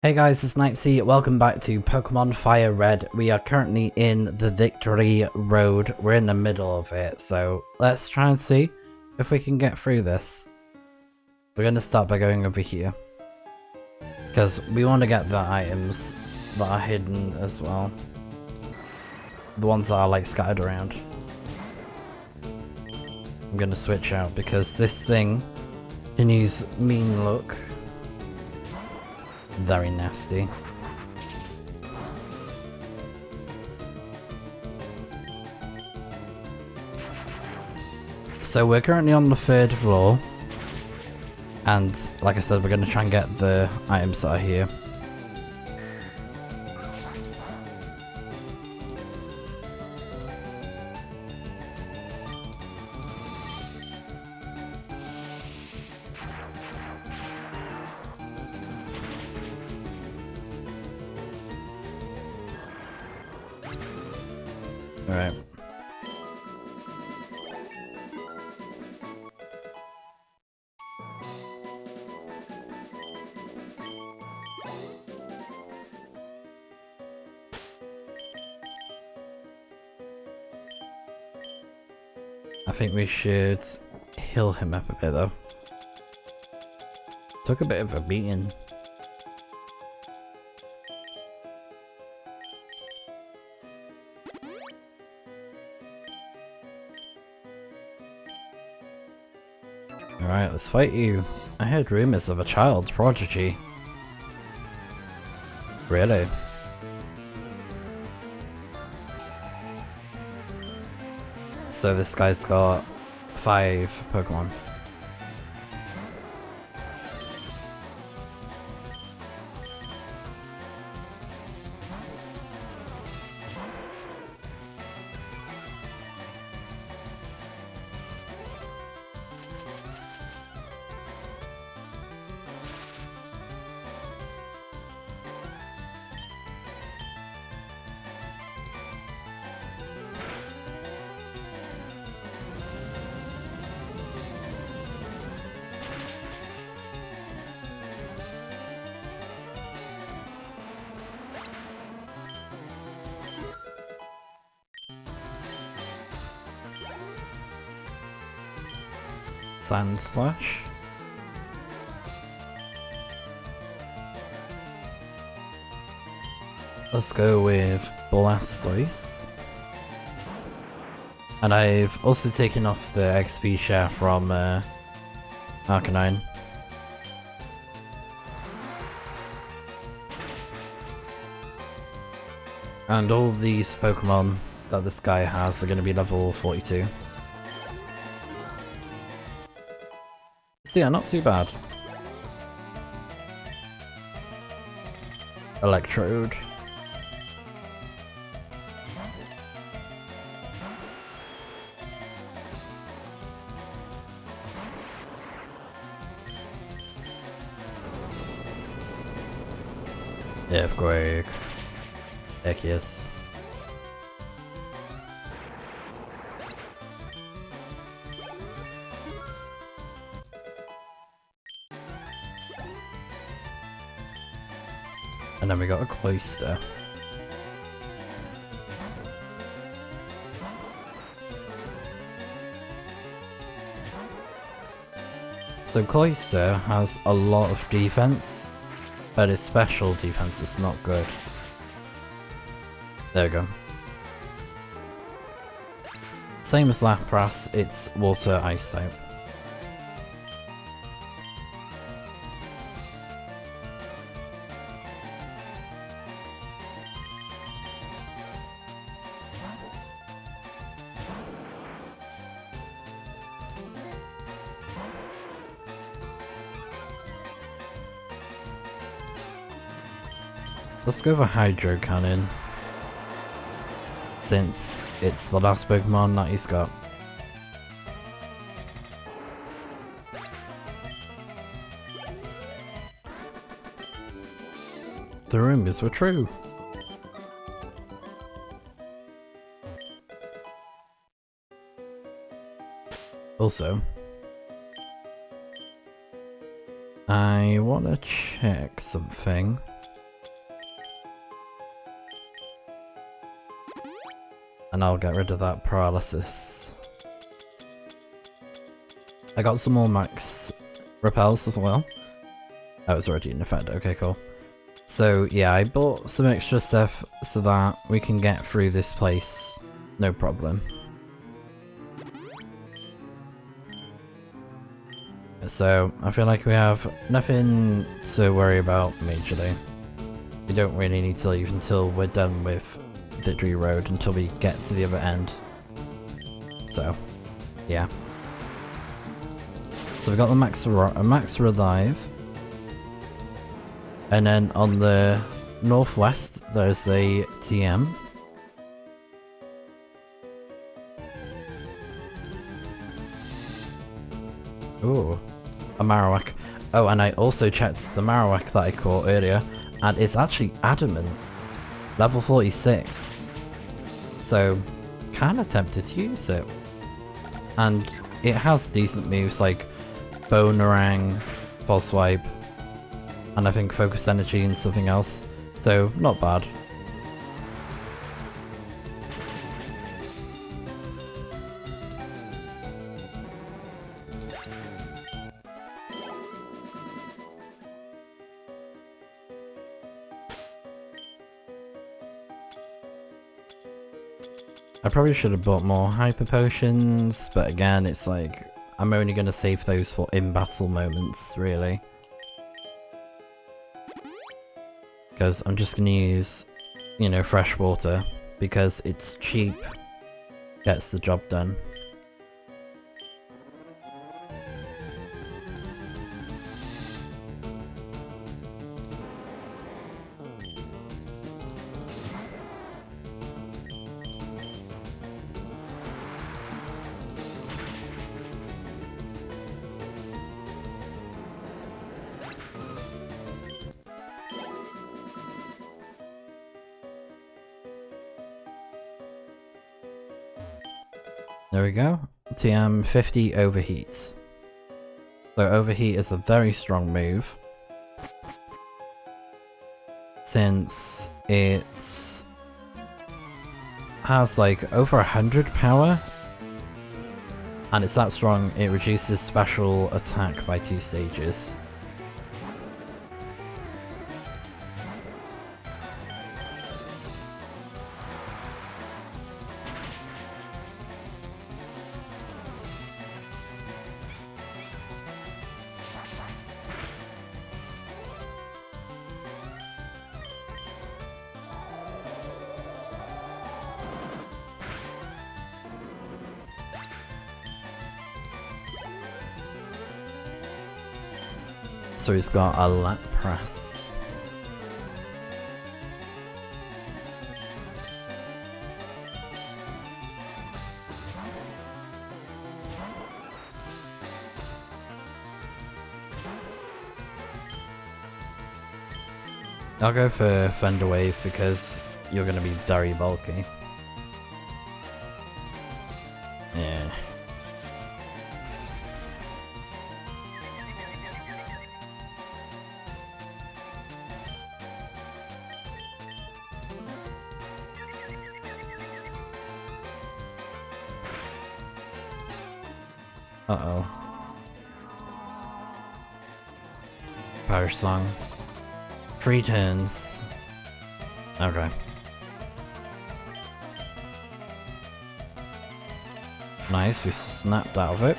Hey guys, it's Snipezy. Welcome back to Pokémon FireRed. We are currently in the Victory Road. We're in the middle of it, so let's try and see if we can get through this. We're going to start by going over here, because we want to get the items that are hidden as well. The ones that are like scattered around. I'm going to switch out because this thing can use mean look. Very nasty. So we're currently on the 3rd floor, and like I said, we're going to try and get the items that are here. Alright. I think we should heal him up a bit though. Took a bit of a beating. Alright, let's fight you. I heard rumors of a child prodigy. Really? So this guy's got 5 Pokemon. Sand Slash. Let's go with Blastoise. And I've also taken off the XP share from Arcanine. And all these Pokemon that this guy has are going to be level 42. So yeah, not too bad. Electrode. Earthquake. Heck yes. And then we got a Cloyster. So Cloyster has a lot of defense, but his special defense is not good. There we go. Same as Lapras, it's water ice type. Let's go for Hydro Cannon, since it's the last Pokemon that he's got. The rumors were true. Also, I want to check something. and I'll get rid of that paralysis. I got some more max repels as well. Oh, it's already in effect. Okay, cool. So yeah, I bought some extra stuff so that we can get through this place, no problem. So I feel like we have nothing to worry about majorly. We don't really need to leave until we're done with Victory Road, until we get to the other end. So, yeah. So we got the max revive. And then on the northwest, there's a TM. Ooh, a Marowak. Oh, and I also checked the Marowak that I caught earlier, and it's actually adamant. Level 46. So, kinda tempted to use it. And it has decent moves like Bonerang, False Swipe, and I think Focus Energy and something else. So, not bad. I probably should have bought more Hyper Potions, but again, it's like, I'm only going to save those for in-battle moments, really. Because I'm just going to use, you know, fresh water, because it's cheap, gets the job done. There we go. TM 50 overheats. So overheat is a very strong move, since it has like over 100 power, and it's that strong it reduces special attack by 2 stages. So he's got a Lapras. I'll go for Thunder Wave because you're going to be very bulky. Yeah. Uh-oh. Power Song. 3 turns. Okay. Nice, we snapped out of it.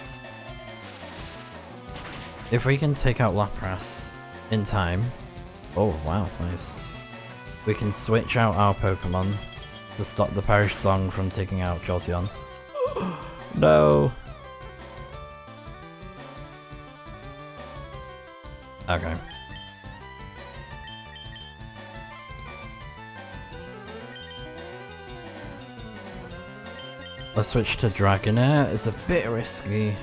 If we can take out Lapras in time... Oh, wow, nice. We can switch out our Pokemon to stop the Perish Song from taking out Jolteon. No! Okay. Let's switch to Dragonair. It's a bit risky.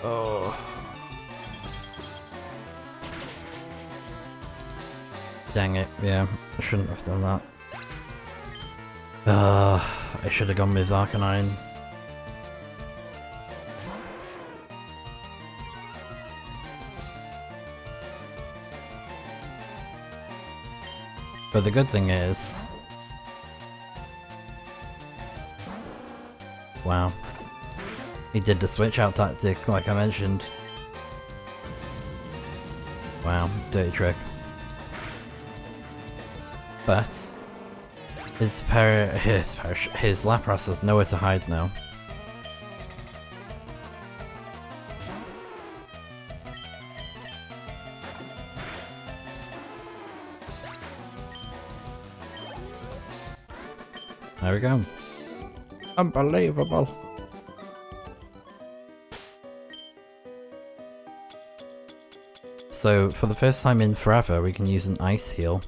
Oh. Dang it, yeah. I shouldn't have done that. I should have gone with Arcanine. But the good thing is, Wow. He did the switch out tactic, like I mentioned. Wow, dirty trick. But his Lapras has nowhere to hide now. There we go. Unbelievable. So, for the first time in forever, we can use an ice heal.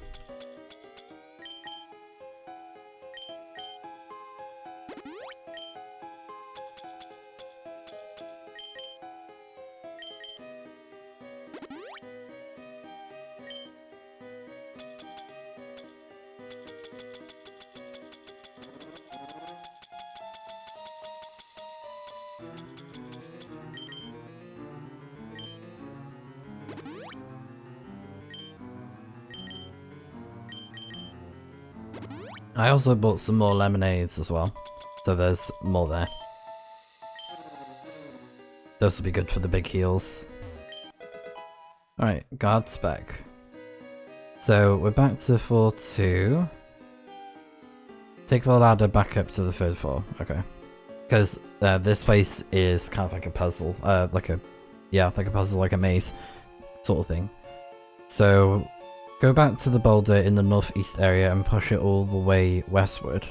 I also bought some more lemonades as well, so there's more there. Those will be good for the big heals. Alright, guard spec. So we're back to floor 2. Take the ladder back up to the 3rd floor, okay. Because this place is kind of like a puzzle, like a puzzle, like a maze sort of thing. So go back to the boulder in the northeast area and push it all the way westward.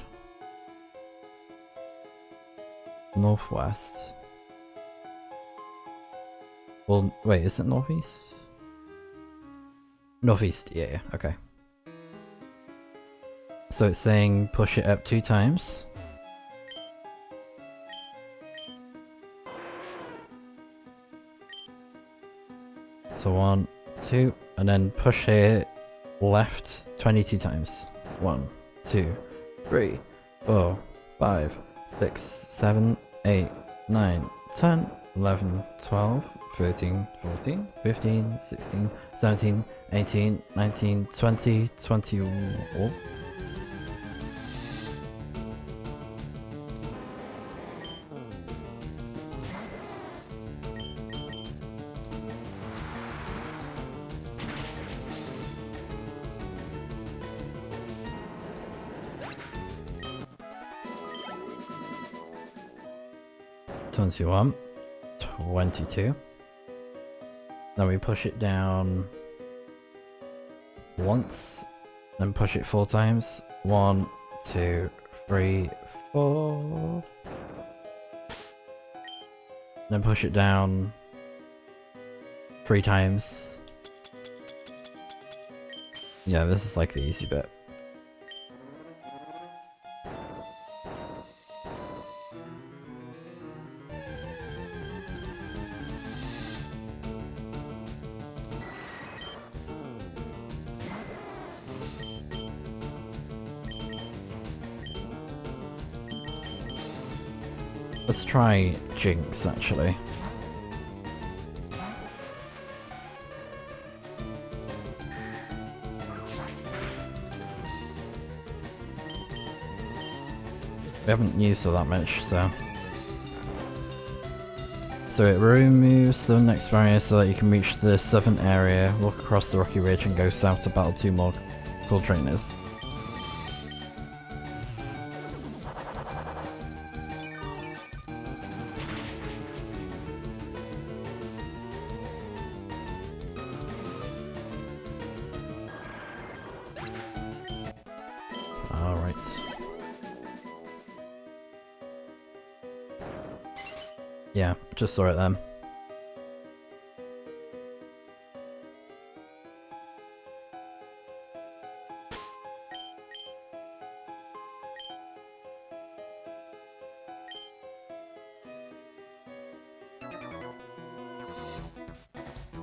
Northwest. Well, wait, is it northeast? Northeast, yeah, okay. So it's saying push it up 2 times. So 1, 2, and then push it left 22 times. 1, 2, 3, 4, 5, 6, 7, 8, 9, 10, 11, 12, 13, 14, 15, 16, 17, 18, 19, 20, 21. One, 22. Then we push it down once, then push it 4 times. 1, 2, 3, 4. Then push it down 3 times. Yeah, this is like the easy bit. Let's try Jinx, actually. We haven't used her that much, so... So it removes the next barrier so that you can reach the southern area, walk across the rocky ridge and go south to battle 2 more cool trainers. Alright. Yeah, just saw it then.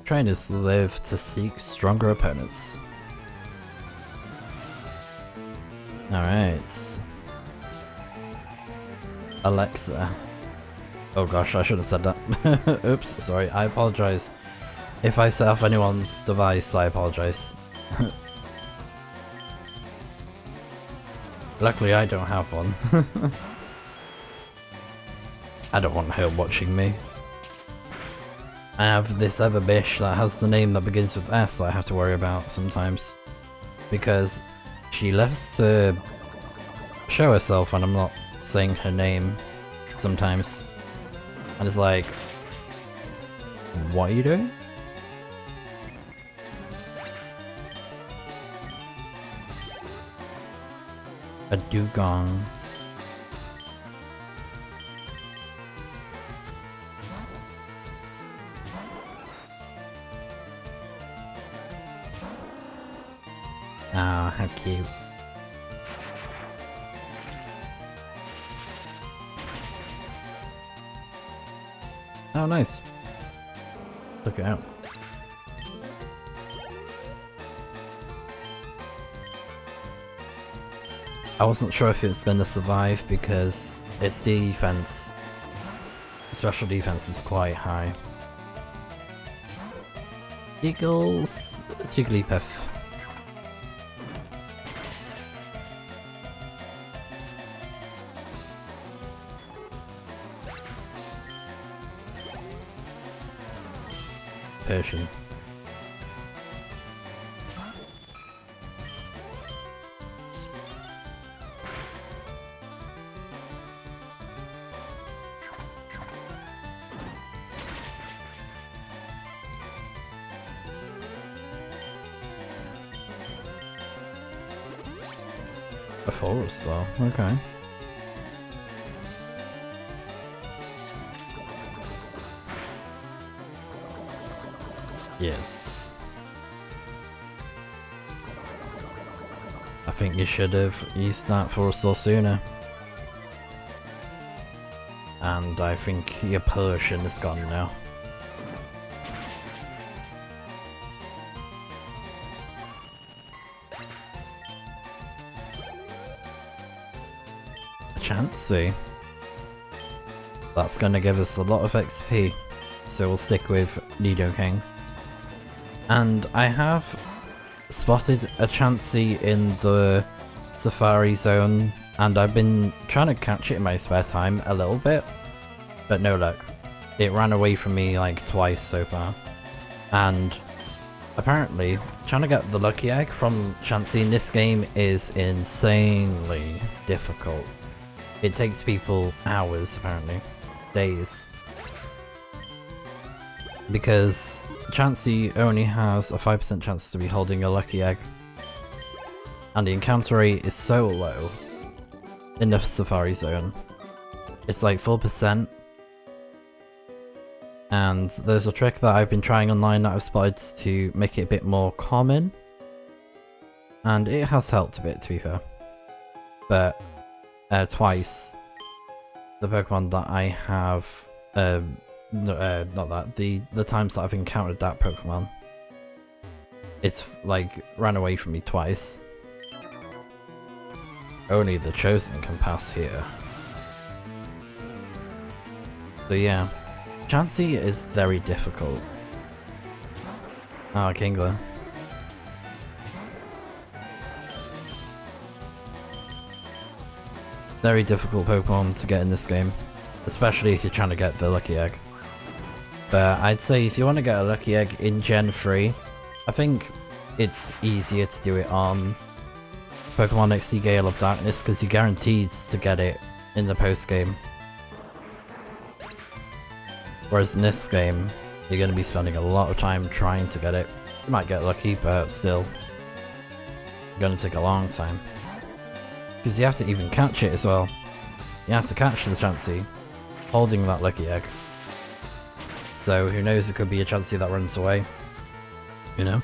Trainers live to seek stronger opponents. Alright. Alexa. Oh gosh, I should have said that. Oops, sorry, I apologize. If I set off anyone's device, I apologize. Luckily I don't have one. I don't want her watching me. I have this other bish that has the name that begins with S that I have to worry about sometimes. Because she loves to show herself when I'm not saying her name sometimes. And it's like, what are you doing? A dugong. Ah, how cute. Oh, nice. Look it out. I wasn't sure if it's going to survive because its defense, special defense is quite high. Giggles, Jigglypuff. Persian. A forest though, okay. Yes. I think you should have used that forest sooner. And I think your Persian is gone now. Chansey. That's gonna give us a lot of XP, so we'll stick with Nidoking. And I have spotted a Chansey in the Safari Zone, and I've been trying to catch it in my spare time a little bit, but no luck. It ran away from me like twice so far. And apparently, trying to get the lucky egg from Chansey in this game is insanely difficult. It takes people hours, apparently. Days. Because Chansey only has a 5% chance to be holding a lucky egg. And the encounter rate is so low in the Safari Zone. It's like 4%. And there's a trick that I've been trying online that I've spotted to make it a bit more common. And it has helped a bit, to be fair. But twice, the Pokemon that I have, not that, the times that I've encountered that Pokemon, it's like ran away from me twice. Only the Chosen can pass here. So yeah, Chansey is very difficult. Ah, Kingler. Very difficult Pokemon to get in this game, especially if you're trying to get the lucky egg. But I'd say if you want to get a lucky egg in Gen 3, I think it's easier to do it on Pokemon XD Gale of Darkness because you're guaranteed to get it in the post game. Whereas in this game, you're going to be spending a lot of time trying to get it. You might get lucky, but still, it's going to take a long time. Because you have to even catch it as well. You have to catch the Chansey holding that lucky egg. So who knows, it could be a Chansey that runs away. You know?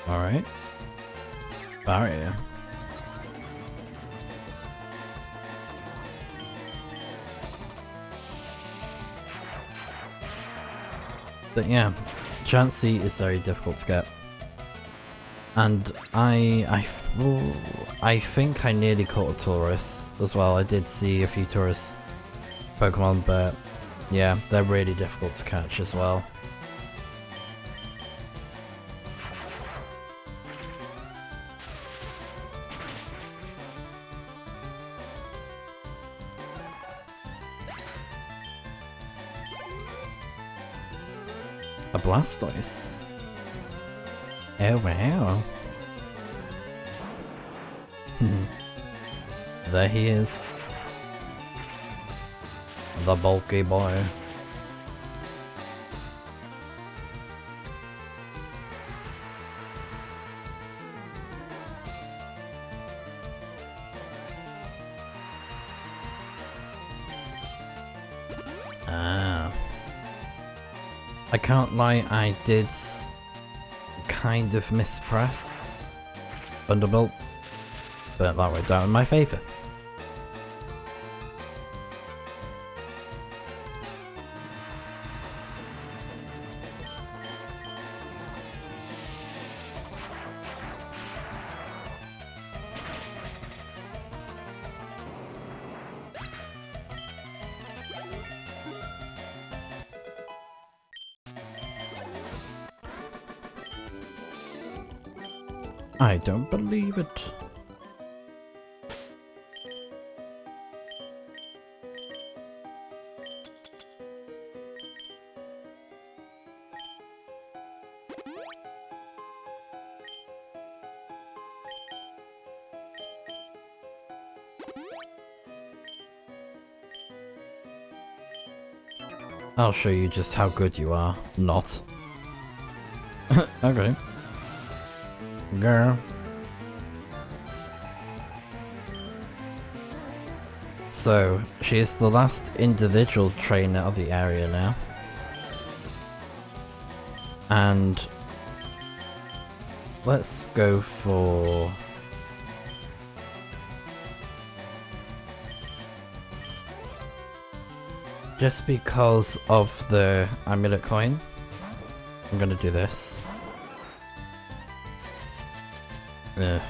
Alright. Barrier. But yeah, Chansey is very difficult to get. And I think I nearly caught a tourist as well. I did see a few tourist Pokemon, but yeah, they're really difficult to catch as well. A Blastoise. Oh wow. There he is. The bulky boy. Ah. I can't lie, I did kind of mispress Thunderbolt, but that worked out in my favour. I don't believe it. I'll show you just how good you are. Not. Okay. Girl. So, she is the last individual trainer of the area now. And let's go for... just because of the amulet coin, I'm gonna do this. Ugh.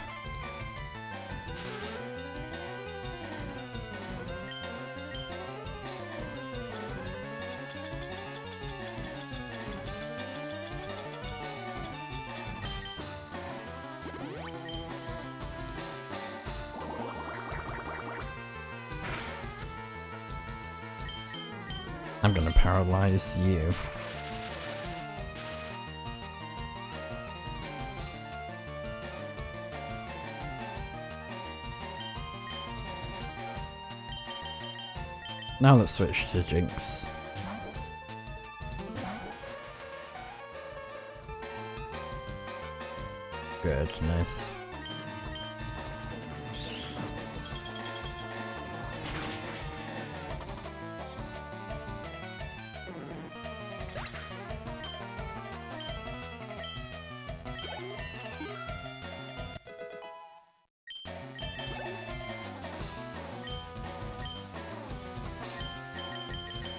I'm gonna paralyze you. Now let's switch to Jinx. Good, nice.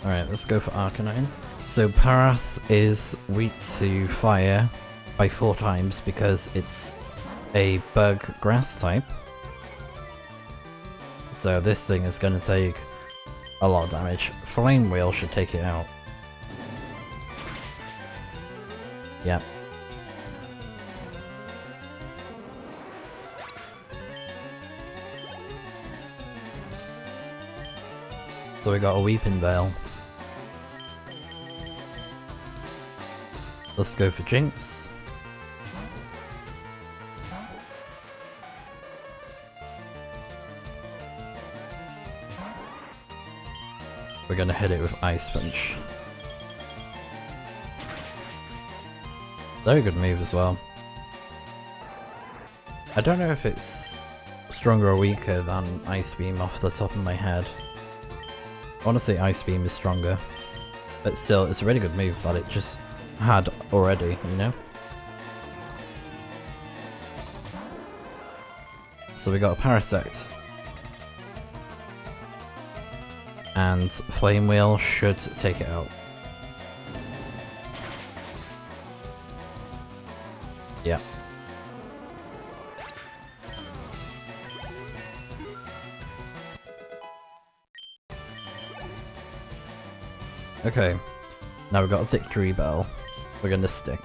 Alright, let's go for Arcanine. So Paras is weak to fire by 4 times because it's a bug grass type. So this thing is going to take a lot of damage. Flame Wheel should take it out. Yep. So we got a Weeping Veil. Let's go for Jinx. We're gonna hit it with Ice Punch. Very good move as well. I don't know if it's stronger or weaker than Ice Beam off the top of my head. I want to say Ice Beam is stronger, but still, it's a really good move that it just had already, you know? So we got a Parasect. And Flame Wheel should take it out. Yeah. Okay, now we've got a victory bell. We're gonna stick.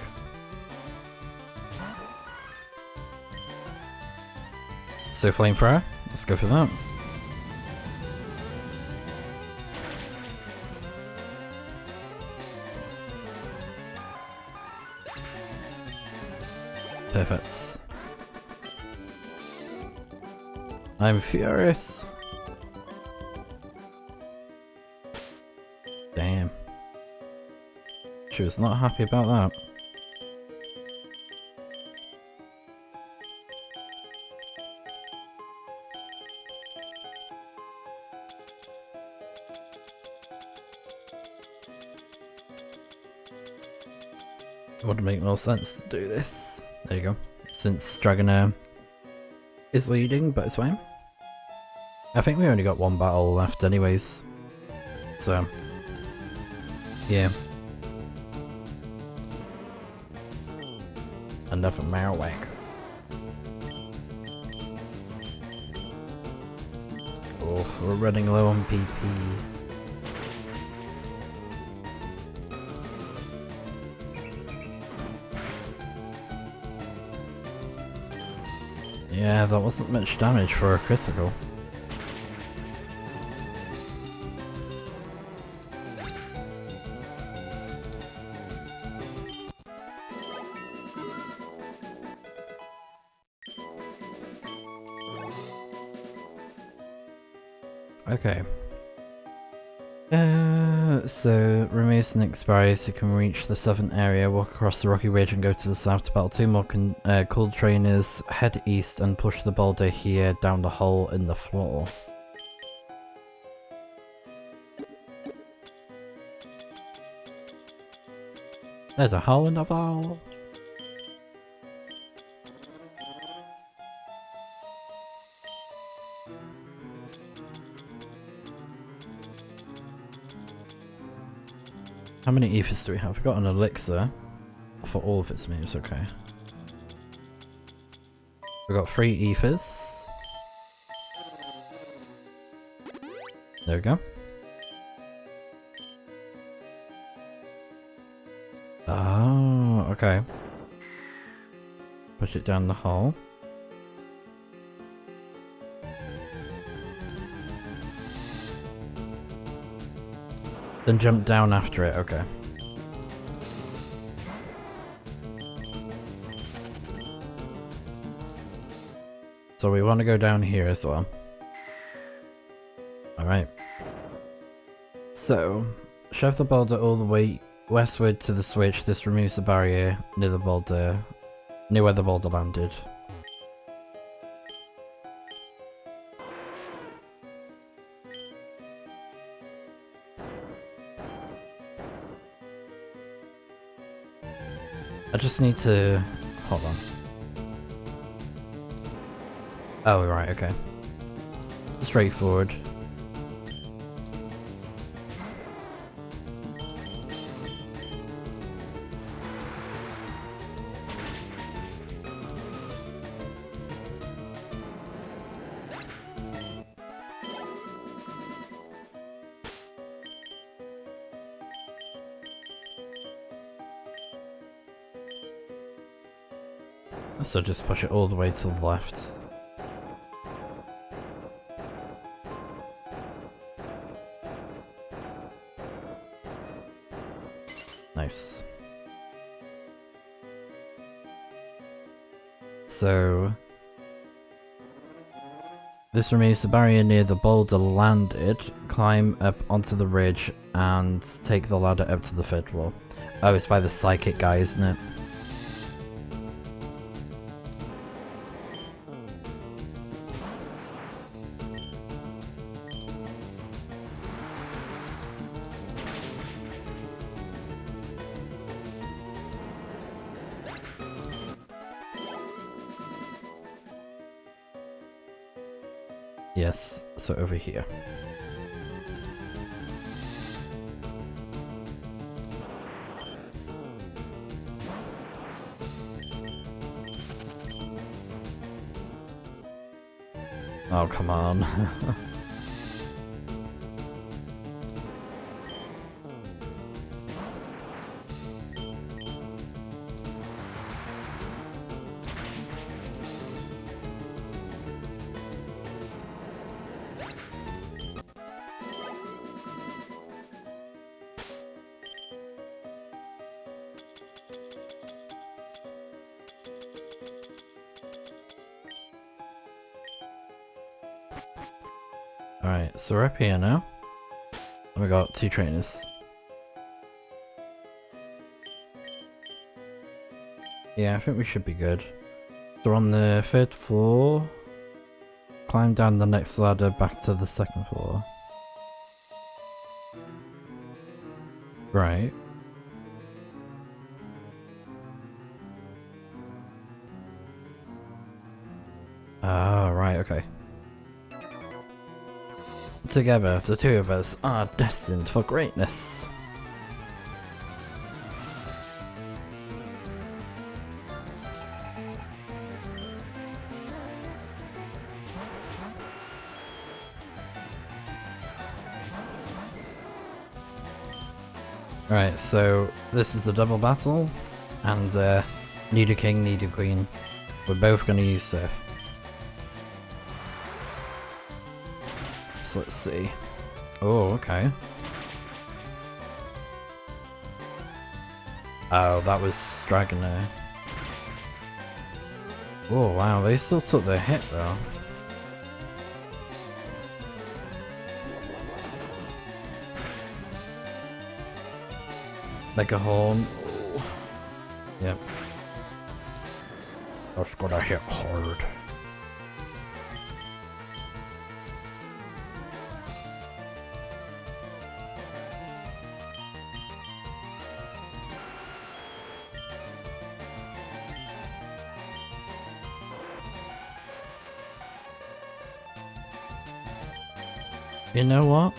So flamethrower, let's go for that. Perfect. I'm furious. Damn. She was not happy about that. Would make more sense to do this. There you go. Since Dragonair is leading, but it's fine. I think we only got one battle left anyways. So, yeah. Another Marowak. Oh, we're running low on PP. Yeah, that wasn't much damage for a critical. Okay. So removes Nick's barriers, you can reach the southern area, walk across the rocky ridge and go to the south to battle two more cool trainers, head east and push the boulder here down the hole in the floor. There's a hole in the wall. How many ethers do we have? We've got an elixir for all of its moves, okay. We've got 3 ethers. There we go. Oh, okay. Push it down the hole. Then jump down after it, okay. So we want to go down here as well. Alright. So, shove the boulder all the way westward to the switch. This removes the barrier near the boulder, near where the boulder landed. I just need to... hold on. Oh, right, okay. Straightforward. So just push it all the way to the left. Nice. So this removes the barrier near the boulder landed. Climb up onto the ridge and take the ladder up to the third floor. Oh, it's by the psychic guy, isn't it? Yes, so over here. Oh, come on. Alright, so we're up here now. And we got 2 trainers. Yeah, I think we should be good. So we're on the 3rd floor. Climb down the next ladder back to the 2nd floor. Right. Ah, right, okay. Together, the 2 of us are destined for greatness. Right, so this is a double battle, and need a king, need a queen. We're both gonna use Sif. So let's see. Oh, okay. Oh, that was Dragonair. Oh wow, they still took their hit though. Like a horn. Oh. Yep. That's gonna hit hard. You know what?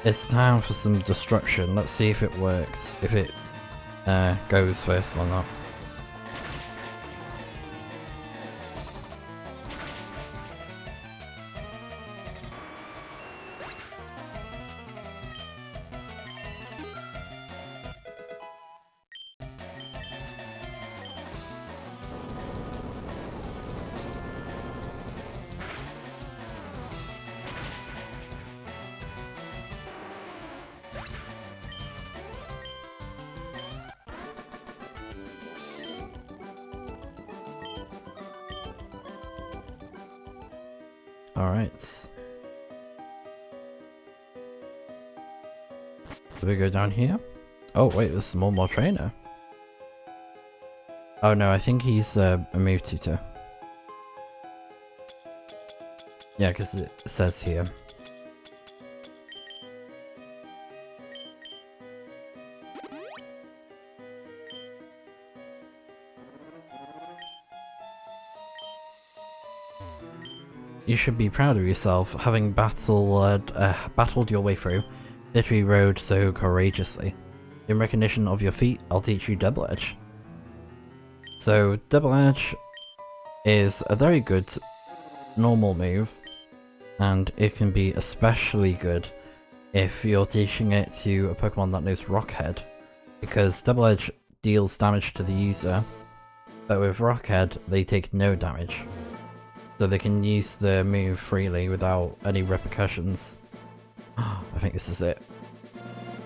It's time for some destruction. Let's see if it works. If it goes first or not. Alright. Do we go down here? Oh wait, there's one more trainer. Oh no, I think he's a move tutor. Yeah, because it says here. You should be proud of yourself, having battled your way through Victory Road so courageously. In recognition of your feat, I'll teach you Double Edge. So, Double Edge is a very good normal move, and it can be especially good if you're teaching it to a Pokemon that knows Rock Head, because Double Edge deals damage to the user, but with Rock Head they take no damage. So they can use the move freely without any repercussions. I think this is it.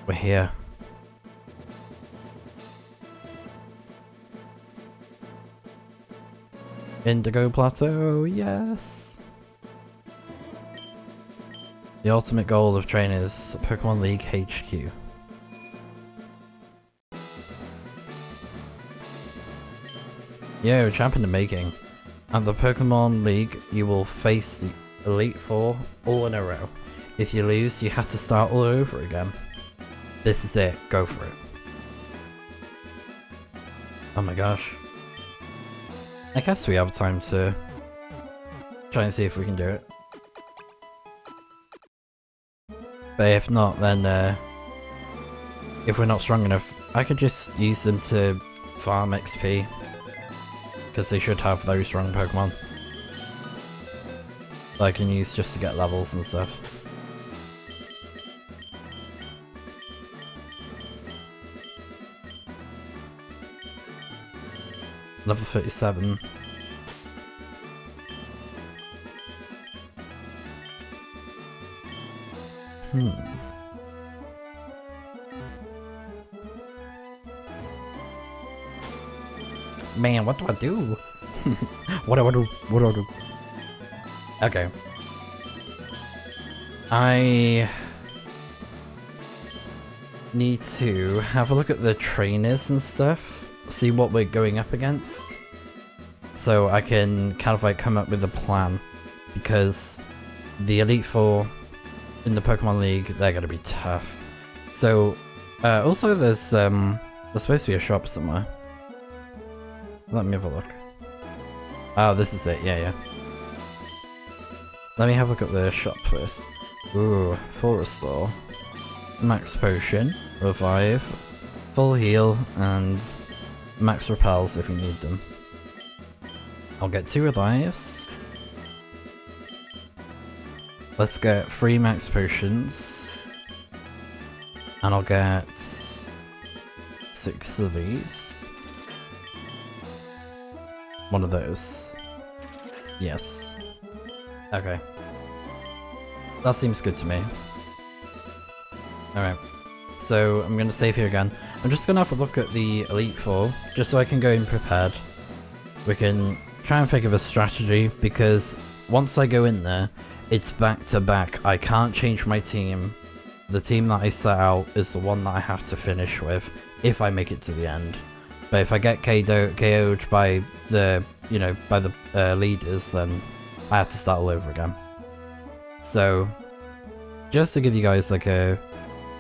We're here. Indigo Plateau, yes! The ultimate goal of trainers, Pokemon League HQ. Yo, champ in the making. At the Pokemon League, you will face the Elite Four all in a row. If you lose, you have to start all over again. This is it, go for it. Oh my gosh. I guess we have time to try and see if we can do it. But if not, then if we're not strong enough, I could just use them to farm XP. Because they should have very strong Pokemon that I can use just to get levels and stuff. Level 37. Man, what do I do? What do I do? What do I do? Okay. I need to have a look at the trainers and stuff, see what we're going up against, so I can kind of like come up with a plan, because the Elite Four in the Pokemon League, they're gonna be tough. So, also there's supposed to be a shop somewhere. Let me have a look. Oh, this is it, yeah. Let me have a look at the shop first. Ooh, full restore, max potion, revive, full heal, and max repels if we need them. I'll get 2 revives. Let's get 3 max potions. And I'll get 6 of these. 1 of those. Yes. Okay. That seems good to me. Alright. So I'm gonna save here again. I'm just gonna have a look at the Elite Four, just so I can go in prepared. We can try and think of a strategy, because once I go in there, it's back to back. I can't change my team. The team that I set out is the one that I have to finish with, if I make it to the end. But if I get KO'd by the, by the leaders, then I have to start all over again. So, just to give you guys like a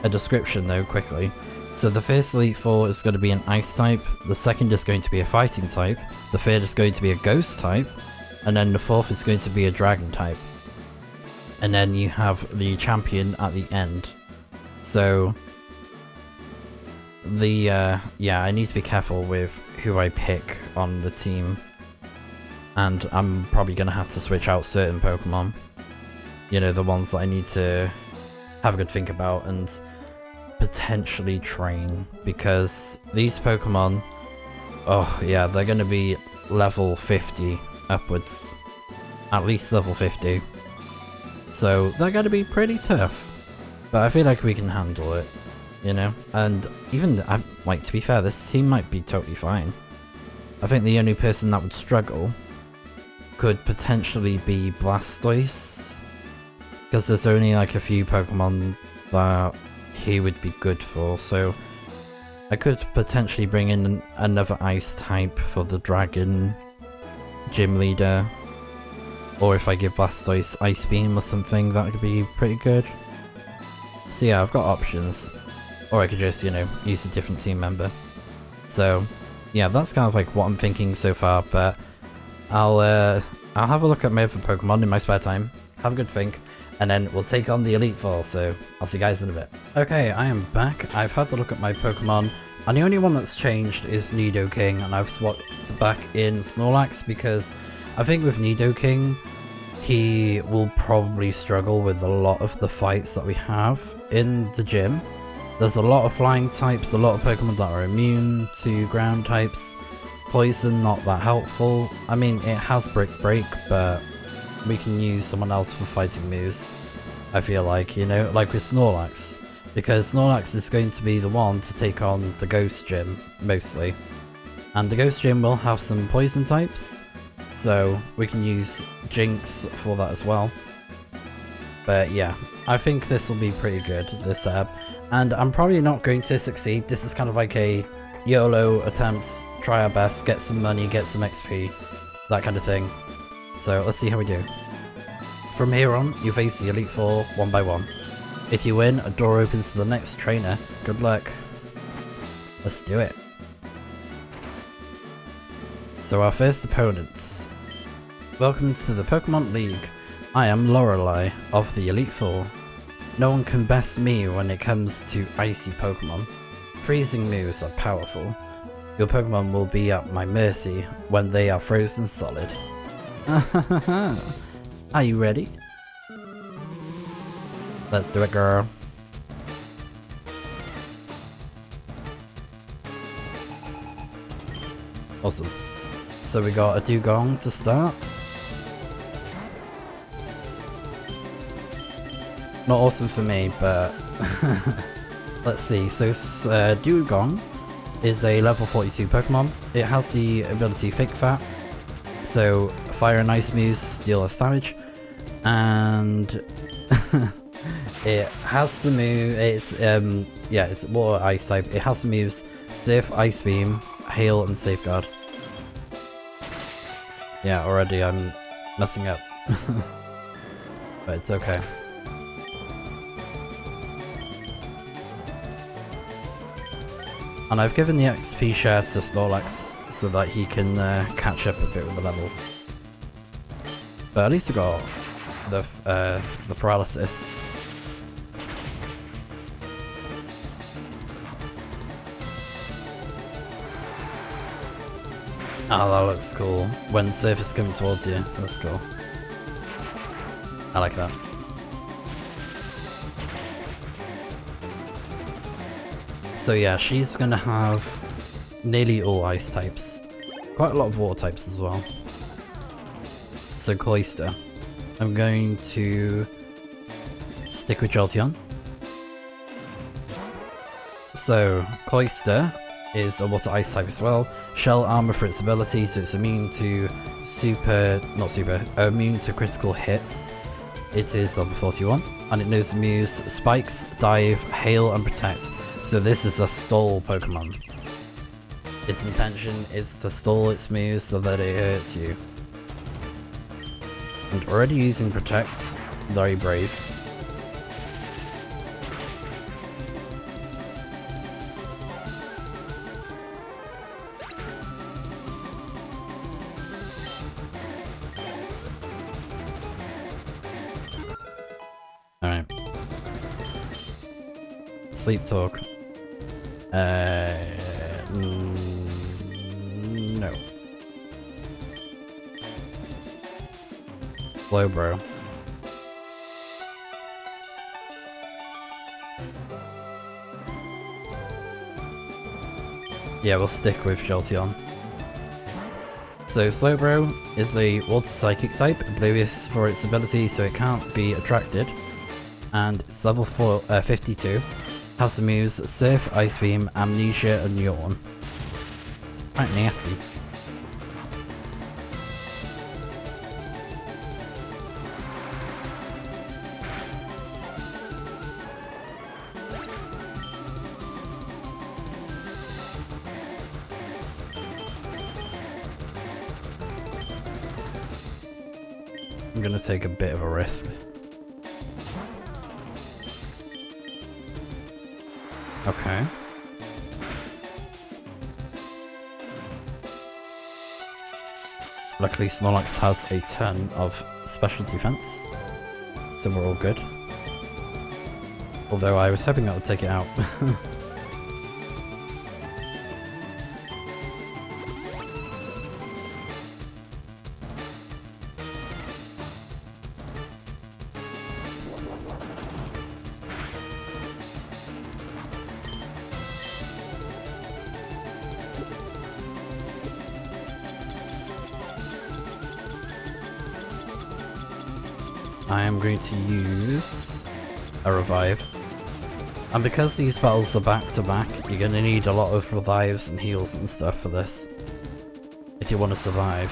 description though, quickly. So the first Elite Four is going to be an Ice type, the second is going to be a Fighting type, the third is going to be a Ghost type, and then the fourth is going to be a Dragon type. And then you have the champion at the end. So, yeah, I need to be careful with who I pick on the team. And I'm probably going to have to switch out certain Pokemon. The ones that I need to have a good think about and potentially train, because these Pokemon, oh yeah, they're going to be level 50 upwards, at least level 50, so they're going to be pretty tough, but I feel like we can handle it, and even, like, to be fair, this team might be totally fine. I think the only person that would struggle could potentially be Blastoise, because there's only like a few Pokemon that he would be good for, so I could potentially bring in another Ice type for the Dragon gym leader, or if I give Blastoise Ice Beam or something, that could be pretty good. So yeah, I've got options, or I could just, use a different team member. So yeah, that's kind of like what I'm thinking so far, but I'll have a look at my other Pokemon in my spare time, have a good think, and then we'll take on the Elite Four, so I'll see you guys in a bit. Okay, I am back. I've had a look at my Pokemon, and the only one that's changed is Nidoking, and I've swapped back in Snorlax, because I think with Nidoking, he will probably struggle with a lot of the fights that we have in the gym. There's a lot of flying types, a lot of Pokemon that are immune to ground types. Poison, not that helpful. I mean, it has Brick Break, but we can use someone else for fighting moves, I feel like, like with Snorlax, because Snorlax is going to be the one to take on the Ghost Gym, mostly. And the Ghost Gym will have some poison types, so we can use Jinx for that as well. But yeah, I think this will be pretty good, this setup. And I'm probably not going to succeed. This is kind of like a YOLO attempt, try our best, get some money, get some XP, that kind of thing. So let's see how we do. From here on, you face the Elite Four one by one. If you win, a door opens to the next trainer. Good luck. Let's do it. So our first opponents. Welcome to the Pokemon League. I am Lorelei of the Elite Four. No one can best me when it comes to icy Pokemon. Freezing moves are powerful. Your Pokemon will be at my mercy when they are frozen solid. Are you ready? Let's do it, girl. Awesome. So we got a Dugong to start. Not awesome for me, but let's see. So Dugong is a level 42 Pokemon. It has the ability Fake Fat. So fire and ice moves deal less damage. And it has the move, yeah, it's water ice type. It has the moves Surf, Ice Beam, Hail, and Safeguard. Yeah, already I'm messing up. But it's okay. And I've given the XP share to Snorlax so that he can catch up a bit with the levels. But at least I got the paralysis. Oh, that looks cool. When Surface is coming towards you, that's cool. I like that. So yeah, she's gonna have nearly all ice types. Quite a lot of water types as well. So Cloyster. I'm going to stick with Jolteon. So Cloyster is a water ice type as well. Shell armor for its ability, so it's immune to immune to critical hits. It is level 41, and it knows the moves Spikes, Dive, Hail, and Protect. So this is a stall Pokemon. Its intention is to stall its moves so that it hurts you. And already using Protect, very brave. Alright. Sleep Talk. No. Slowbro. Yeah, we'll stick with Jolteon. So Slowbro is a water psychic type, oblivious for its ability so it can't be attracted. And it's level 52. Has the moves Surf, Ice Beam, Amnesia, and Yawn. Quite nasty. I'm gonna take a bit of a risk. Okay. Luckily Snorlax has a ton of special defense, so we're all good. Although I was hoping that would take it out. I am going to use a revive. And because these battles are back to back, you're going to need a lot of revives and heals and stuff for this, if you want to survive.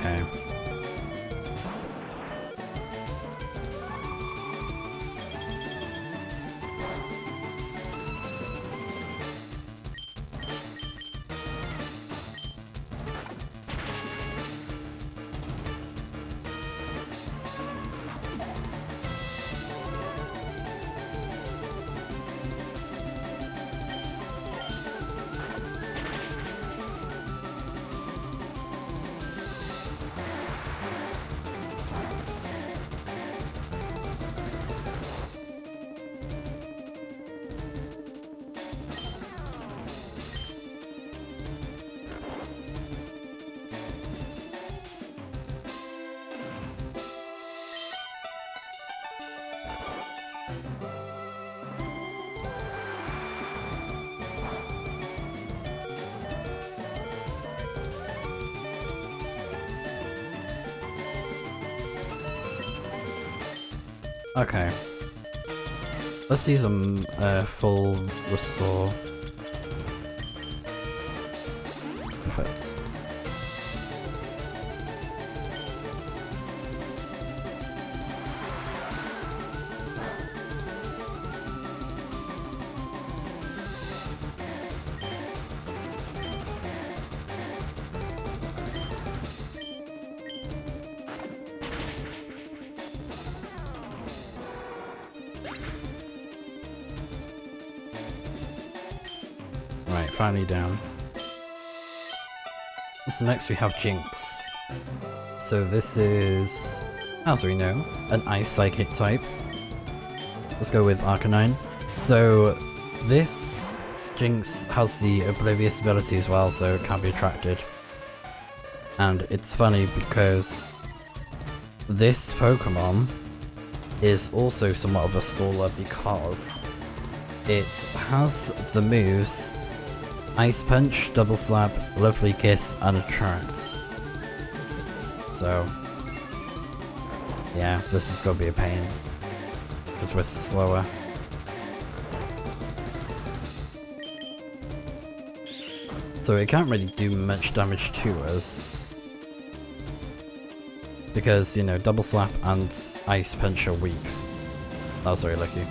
Okay. Okay. Let's use a full restore. Perfect. Right, finally down. So next we have Jinx. So this is, as we know, an Ice Psychic type. Let's go with Arcanine. So this Jinx has the Oblivious ability as well, so it can be attracted. And it's funny because this Pokemon is also somewhat of a staller because it has the moves Ice Punch, Double Slap, Lovely Kiss, and Attract. So, yeah, this is gonna be a pain because we're slower. So it can't really do much damage to us because, you know, Double Slap and Ice Punch are weak. That was very lucky.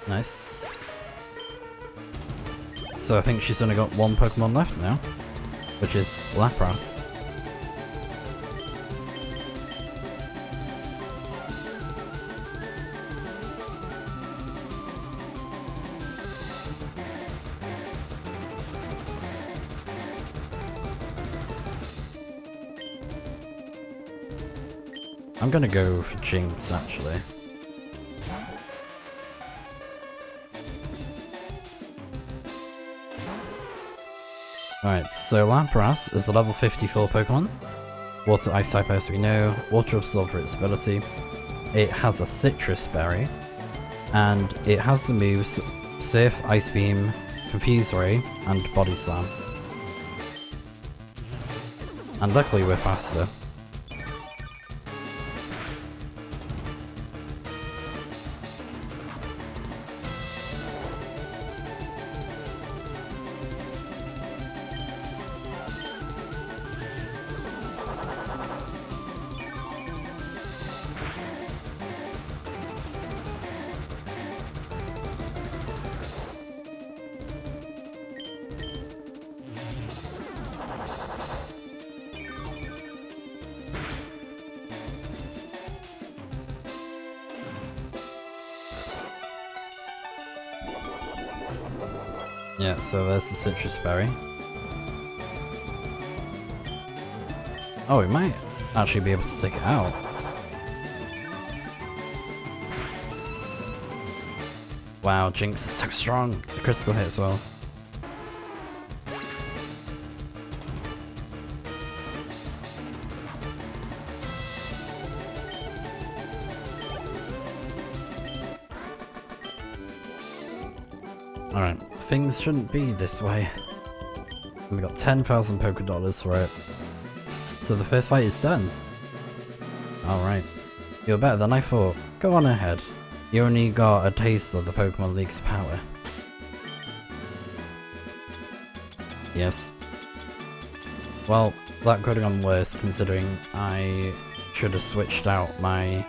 Nice. So I think she's only got one Pokemon left now, which is Lapras. I'm gonna go for Jinx actually. Alright, so Lapras is the level 54 Pokemon. Water Ice type as we know, Water Absorb for its ability. It has a Citrus Berry, and it has the moves Surf, Ice Beam, Confuse Ray, and Body Slam. And luckily we're faster. Yeah, so there's the Citrus Berry. Oh, we might actually be able to stick it out. Wow, Jinx is so strong. The critical hit as well. Alright, things shouldn't be this way. We got 10,000 Poké Dollars for it. So the first fight is done. Alright. You're better than I thought. Go on ahead. You only got a taste of the Pokemon League's power. Yes. Well, that could have gone worse considering I should have switched out my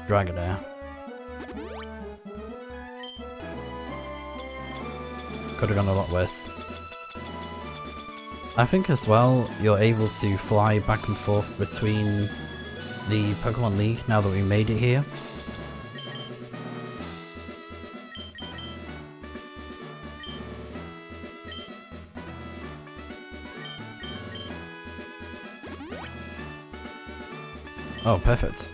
Dragonair. Could have gone a lot worse. I think as well, you're able to fly back and forth between the Pokemon League now that we made it here. Oh, perfect.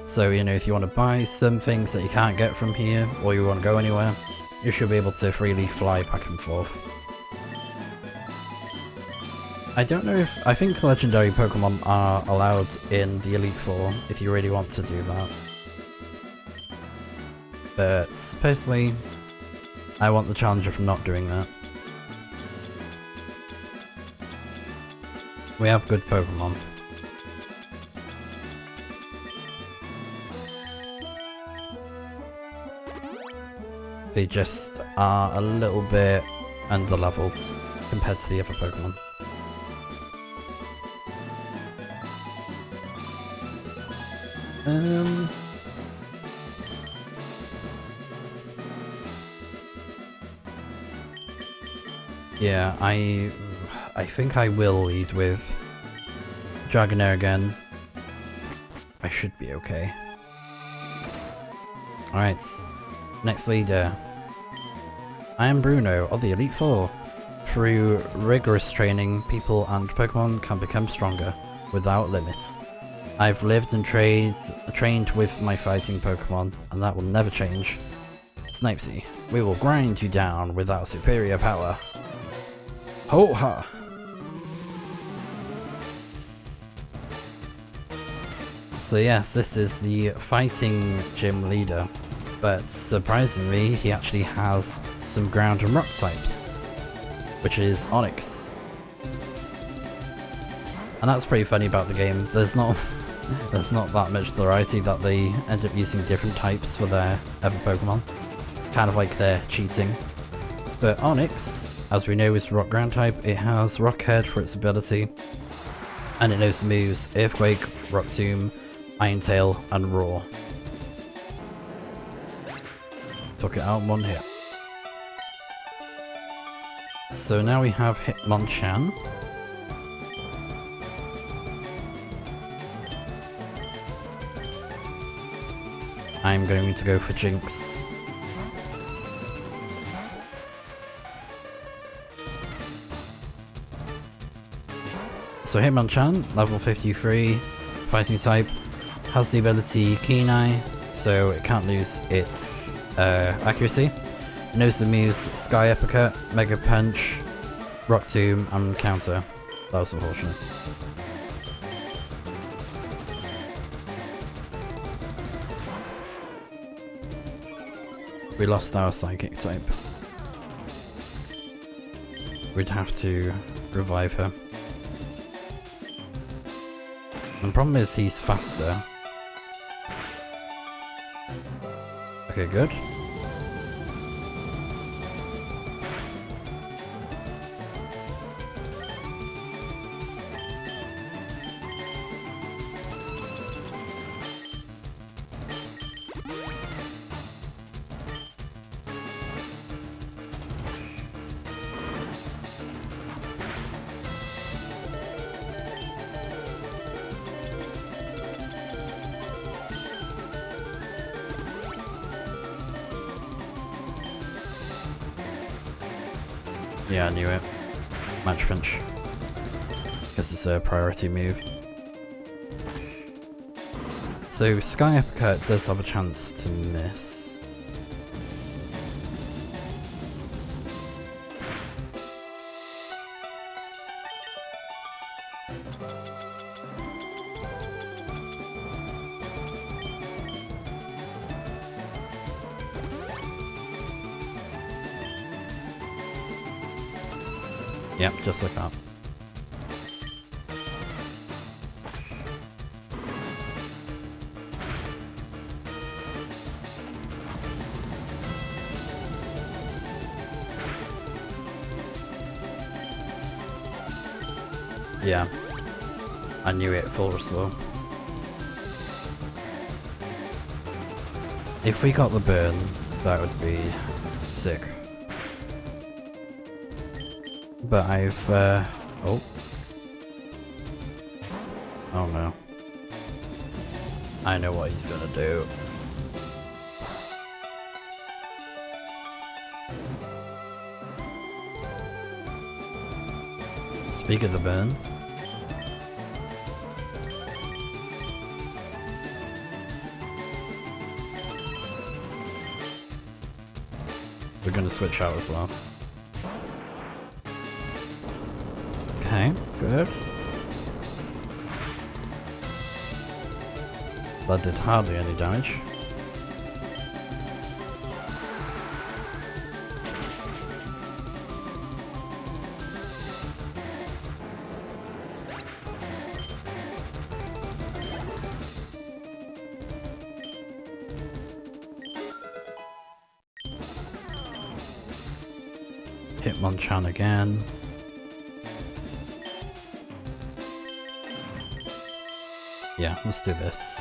So, you know, if you want to buy some things that you can't get from here, or you want to go anywhere, you should be able to freely fly back and forth. I don't know if... I think legendary Pokemon are allowed in the Elite Four if you really want to do that. But personally, I want the challenge of not doing that. We have good Pokemon. They just are a little bit underleveled compared to the other Pokemon. Yeah, I think I will lead with Dragonair again. I should be okay. Alright, next leader. I am Bruno of the Elite Four. Through rigorous training, people and Pokemon can become stronger, without limits. I've lived and trained with my fighting Pokemon, and that will never change. Snipezy, we will grind you down with our superior power. Ho-ha! So yes, this is the fighting gym leader, but surprisingly he actually has some ground and rock types, which is Onix. And that's pretty funny about the game. There's not that much variety that they end up using different types for their other Pokemon. Kind of like they're cheating. But Onix, as we know, is rock ground type. It has Rock Head for its ability, and it knows the moves Earthquake, Rock Tomb, Iron Tail, and Roar. Took it out in one hit. So now we have Hitmonchan. I'm going to go for Jinx. So Hitmonchan, level 53, fighting type, has the ability Keen Eye, so it can't lose its accuracy. It knows the moves Sky Uppercut, Mega Punch, Rock Tomb, and Counter. That was unfortunate. We lost our Psychic type. We'd have to revive her. And the problem is he's faster. Okay, good. Yeah, I knew it. Match Punch. Guess it's a priority move. So Sky Uppercut does have a chance to miss. Yep, just like that. Yeah, I knew it, full restore. If we got the burn, that would be sick. But I've, oh. Oh no. I know what he's gonna do. Speak of the burn. we're gonna switch out as well. Okay, good. That did hardly any damage. Hitmonchan again. Yeah, let's do this.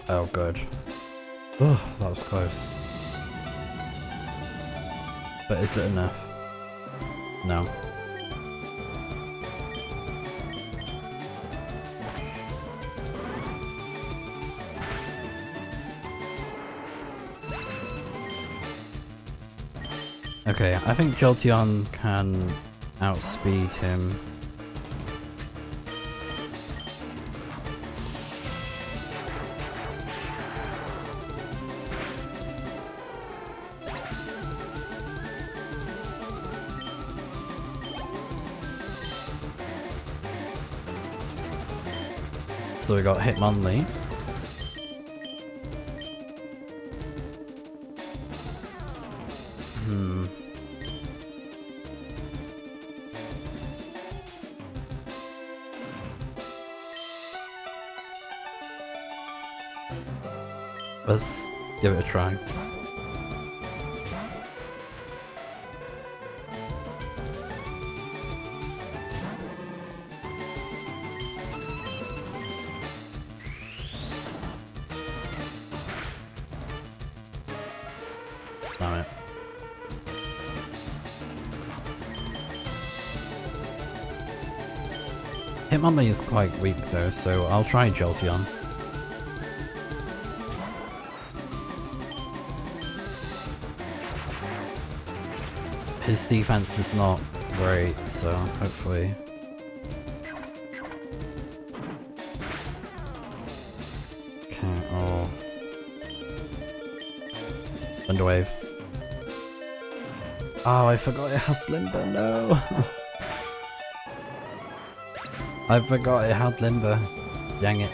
Oh, good. Oh, that was close. But is it enough? No. Okay, I think Jolteon can outspeed him. So we got Hitmonlee. Let's give it a try. Damn it. Hitmonlee is quite weak though, so I'll try Jolteon. His defense is not great, so hopefully. Okay, oh. Thunderwave. Oh, I forgot it has Limber, no! I forgot it had Limber. Dang it.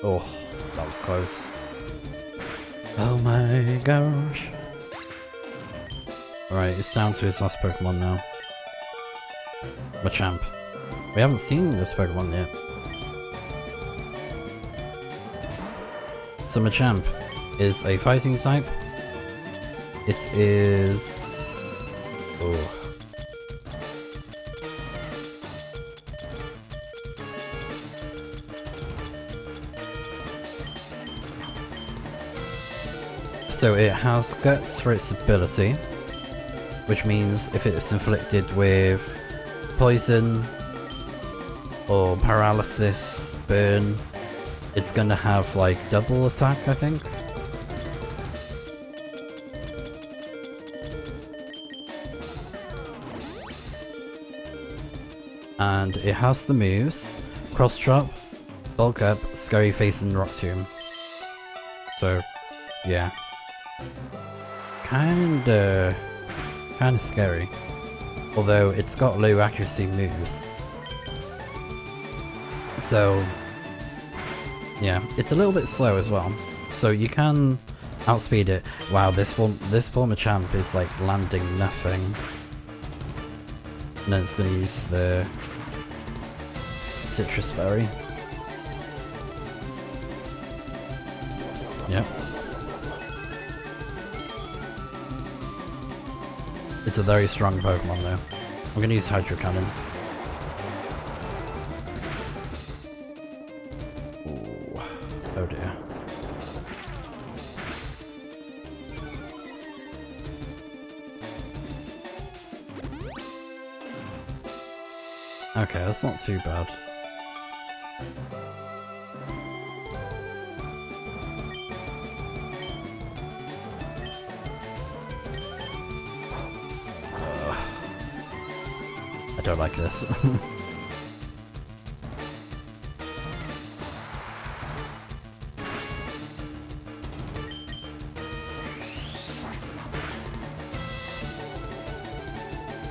Oh, that was close. Oh my gosh. Alright, it's down to his last Pokemon now. Machamp. We haven't seen this Pokemon yet. So Machamp is a fighting type. It is... Oh. So it has Guts for its ability, which means if it's inflicted with poison or paralysis, burn, it's gonna have like double attack, I think. And it has the moves Cross Chop, Bulk Up, Scary Face, and Rock Tomb. So, yeah. Kinda scary. Although it's got low accuracy moves. So, yeah, it's a little bit slow as well. So you can outspeed it. Wow, this former champ is like landing nothing. And then it's gonna use the Citrus Berry. Yep. It's a very strong Pokemon though. I'm gonna use Hydro Cannon. Ooh. Oh dear. Okay, that's not too bad. I don't like this.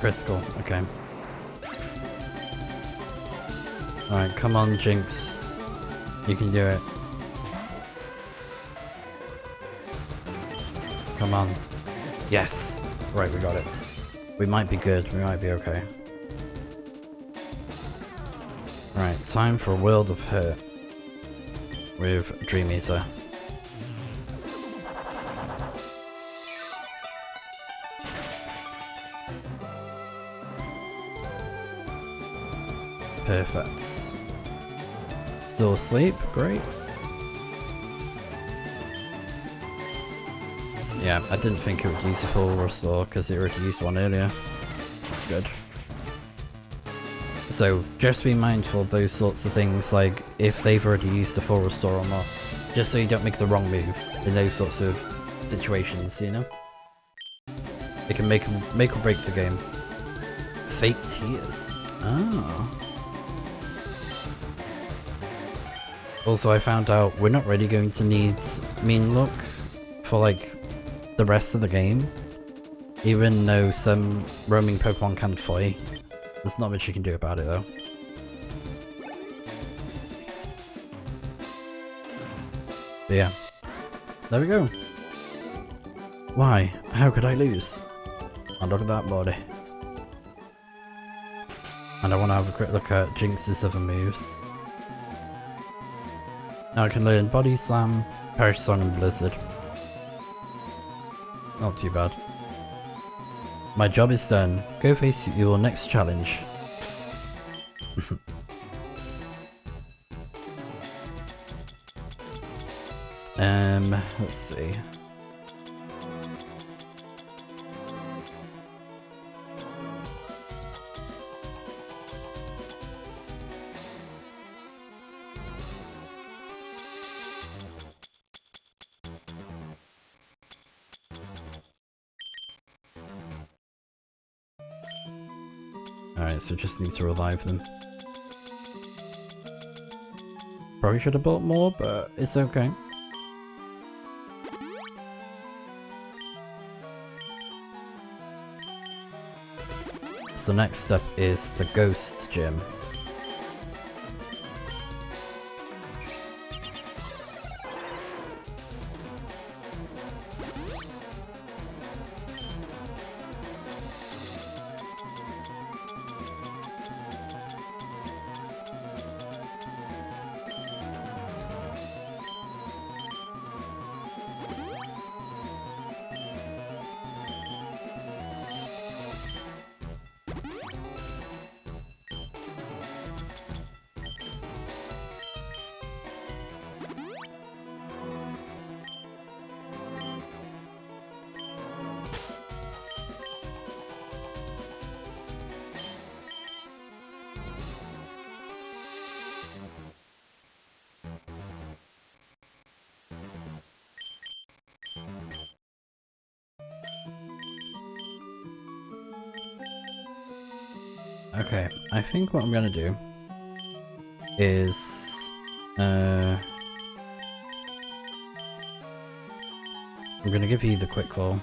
Critical, okay. Alright, come on, Jinx. You can do it. Come on. Yes! Right, we got it. We might be good, we might be okay. Right, time for a World of Hurt with Dream Eater. Perfect. Still asleep, great. Yeah, I didn't think it would use a full restore because it already used one earlier. Good. So just be mindful of those sorts of things, like if they've already used a full restore or not, just so you don't make the wrong move in those sorts of situations, you know? It can make or break the game. Fake Tears. Oh. Also, I found out we're not really going to need Mean Look for like the rest of the game, even though some roaming Pokemon can fly. There's not much you can do about it though. But yeah, there we go. Why? How could I lose? And look at that body. And I want to have a quick look at Jinx's other moves. Now I can learn Body Slam, Perish Song, and Blizzard. Not too bad. My job is done. Go face your next challenge. Let's see. Alright, so just need to revive them. Probably should have bought more, but it's okay. So next step is the Ghost Gym. Okay, I think what I'm gonna do is I'm gonna give you the quick call.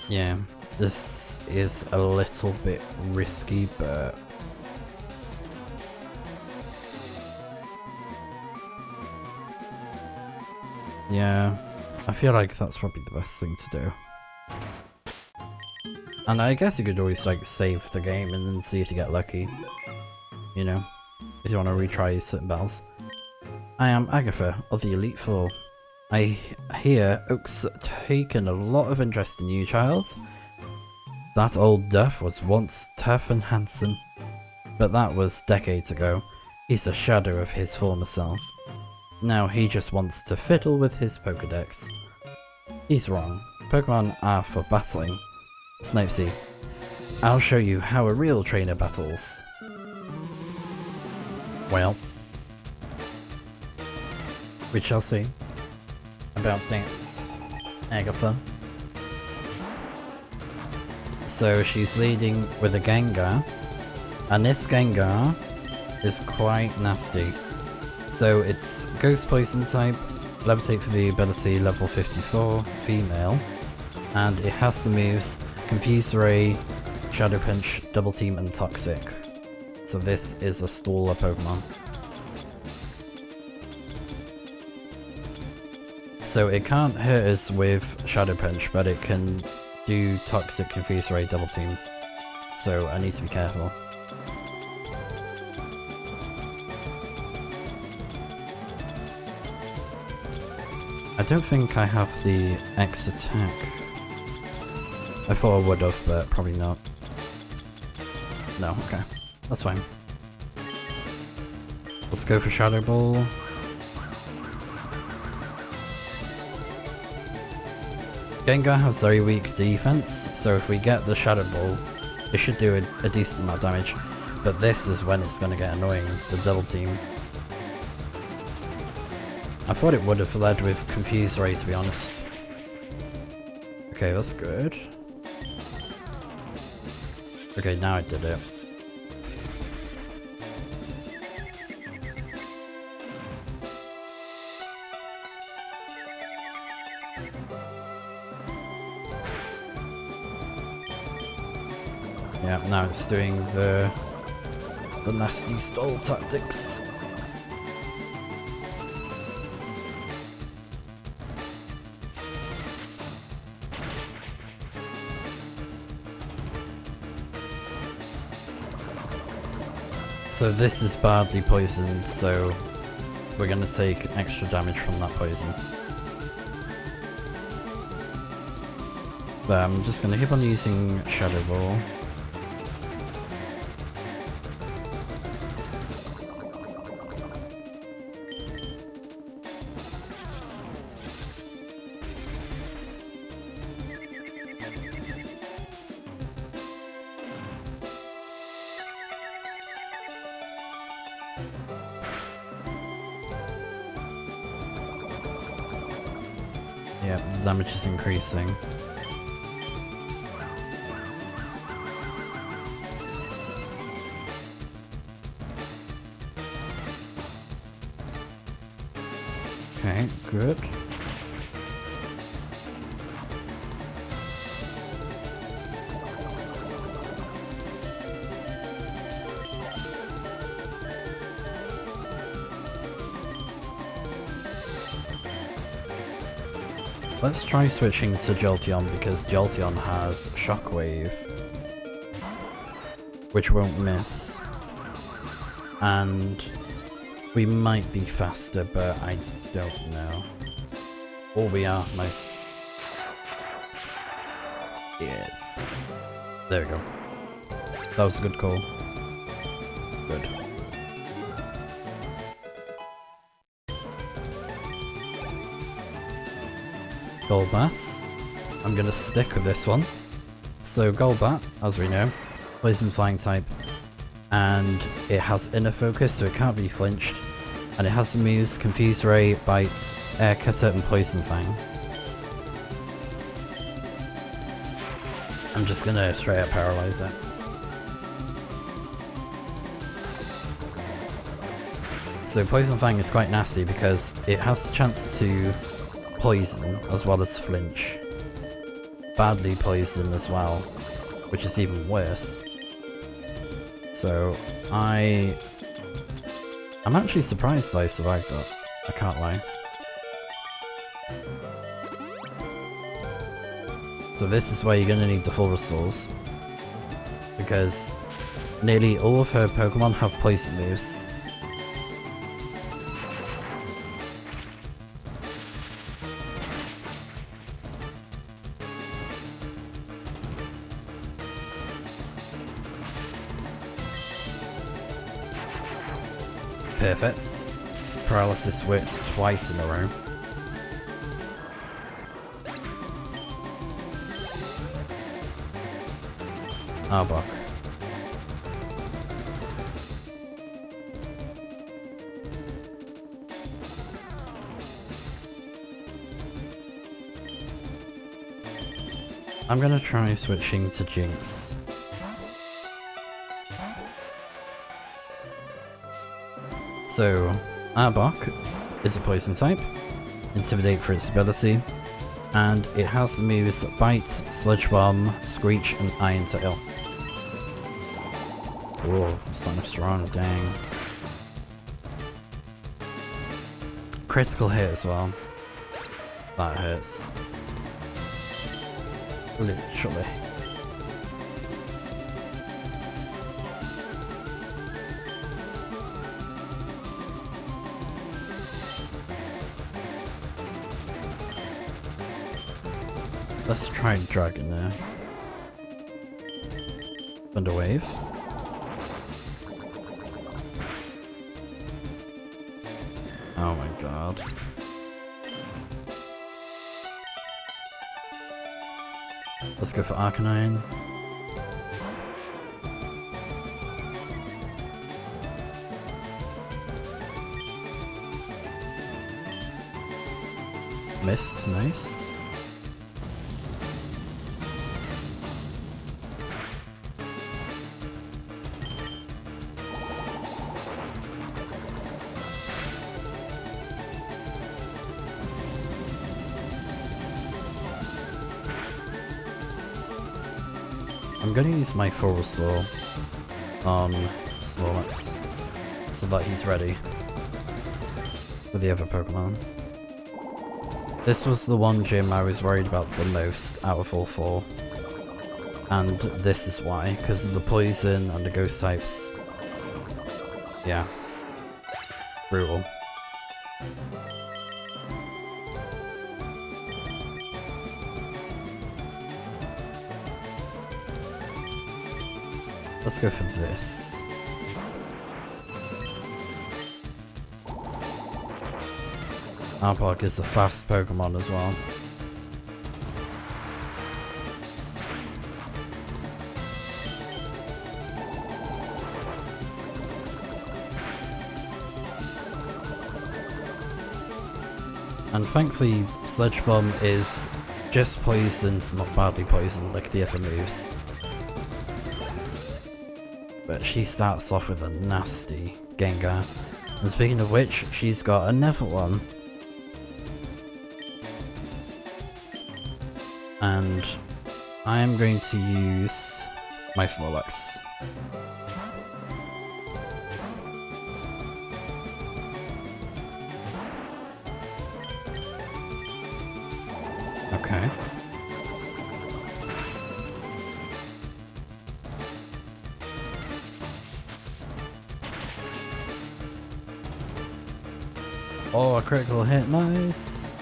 Yeah, this is a little bit risky, but yeah, I feel like that's probably the best thing to do. And I guess you could always like save the game and then see if you get lucky. You know, if you want to retry certain battles. I am Agatha of the Elite Four. I hear Oak's taken a lot of interest in you, child. That old Duff was once tough and handsome, but that was decades ago. He's a shadow of his former self. Now he just wants to fiddle with his Pokédex. He's wrong. Pokemon are for battling. Snipezy, I'll show you how a real trainer battles. Well, we shall see about this, Agatha. So she's leading with a Gengar, and this Gengar is quite nasty. So it's Ghost Poison type, Levitate for the ability, level 54, female, and it has the moves Confuse Ray, Shadow Punch, Double Team, and Toxic. So this is a staller Pokemon. So it can't hurt us with Shadow Punch, but it can do Toxic, Confuse Ray, Double Team. So I need to be careful. I don't think I have the X attack. I thought I would have, but probably not. No, okay. That's fine. Let's go for Shadow Ball. Gengar has very weak defense, so if we get the Shadow Ball, it should do a decent amount of damage. But this is when it's going to get annoying, the Double Team. I thought it would have led with Confuse Ray, to be honest. Okay, that's good. Okay, now I did it. Yeah, now it's doing the nasty stall tactics. So this is badly poisoned, so we're going to take extra damage from that poison. But I'm just going to keep on using Shadow Ball. Yeah, the damage is increasing. Okay, good. Let's try switching to Jolteon because Jolteon has Shockwave, which won't miss, and we might be faster, but I don't know. Oh, we are. Nice. Yes. There we go. That was a good call. Good. Golbat. I'm gonna stick with this one. So Golbat, as we know, Poison Flying type, and it has Inner Focus, so it can't be flinched, and it has the moves Confuse Ray, Bite, Air Cutter, and Poison Fang. I'm just gonna straight up paralyze it. So Poison Fang is quite nasty because it has the chance to poison as well as flinch. Badly poison as well, which is even worse. So I'm actually surprised I survived that, I can't lie. So this is where you're gonna need the full restores, because nearly all of her Pokemon have poison moves. Perfect. Paralysis worked twice in a row. Arbok. I'm gonna try switching to Jinx. So, Arbok is a poison type, Intimidate for its ability, and it has the moves Bite, Sludge Bomb, Screech, and Iron Tail. Whoa, starting strong, dang. Critical hit as well. That hurts. Literally. Let's try Dragon there. Thunder Wave. Oh my god. Let's go for Arcanine. Missed, nice. I'm gonna use my full restore on Snorlax so that he's ready with the other Pokemon. This was the one gym I was worried about the most out of all four. And this is why, because of the poison and the ghost types. Yeah. Brutal. Let's go for this. Arbok is a fast Pokemon as well. And thankfully, Sludge Bomb is just poisoned, not badly poisoned like the other moves. But she starts off with a nasty Gengar. And speaking of which, she's got another one. And I am going to use my Snorlax. Okay. Oh, a critical hit, nice.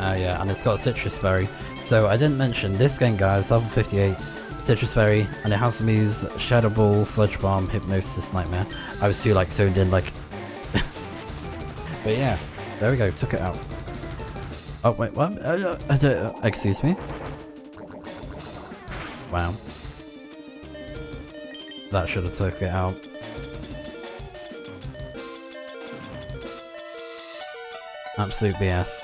Oh yeah, and it's got a Citrus Berry. So I didn't mention, this Gengar is level 58, Citrus Berry, and it has the moves Shadow Ball, Sludge Bomb, Hypnosis, Nightmare. I was too like zoned in like... But yeah, there we go, took it out. Oh wait, what? Excuse me? Wow. That should have took it out. Absolute BS.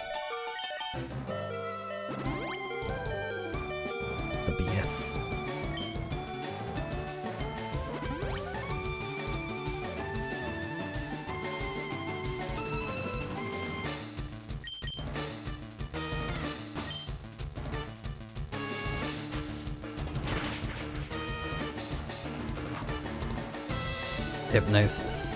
Hypnosis.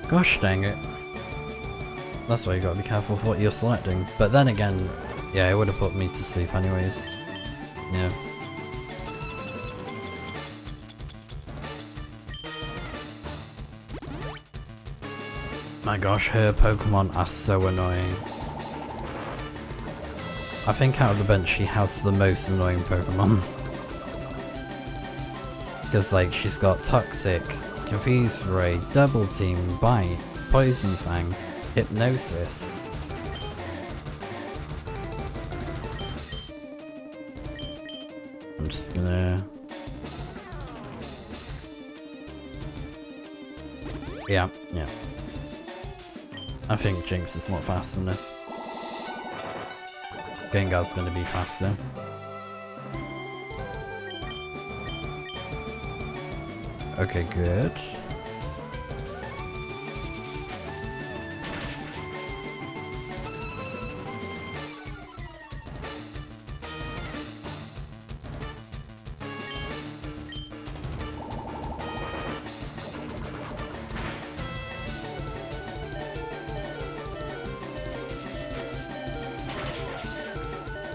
Gosh dang it. That's why you gotta be careful with what you're selecting. But then again, yeah, it would have put me to sleep anyways. Yeah. My gosh, her Pokemon are so annoying. I think out of the bunch she has the most annoying Pokemon. Because like, she's got Toxic, Confused Ray, Double Team, Bite, Poison Fang, Hypnosis. I'm just gonna... Yeah. I think Jinx is not fast enough. Gengar's gonna be faster. Okay, good.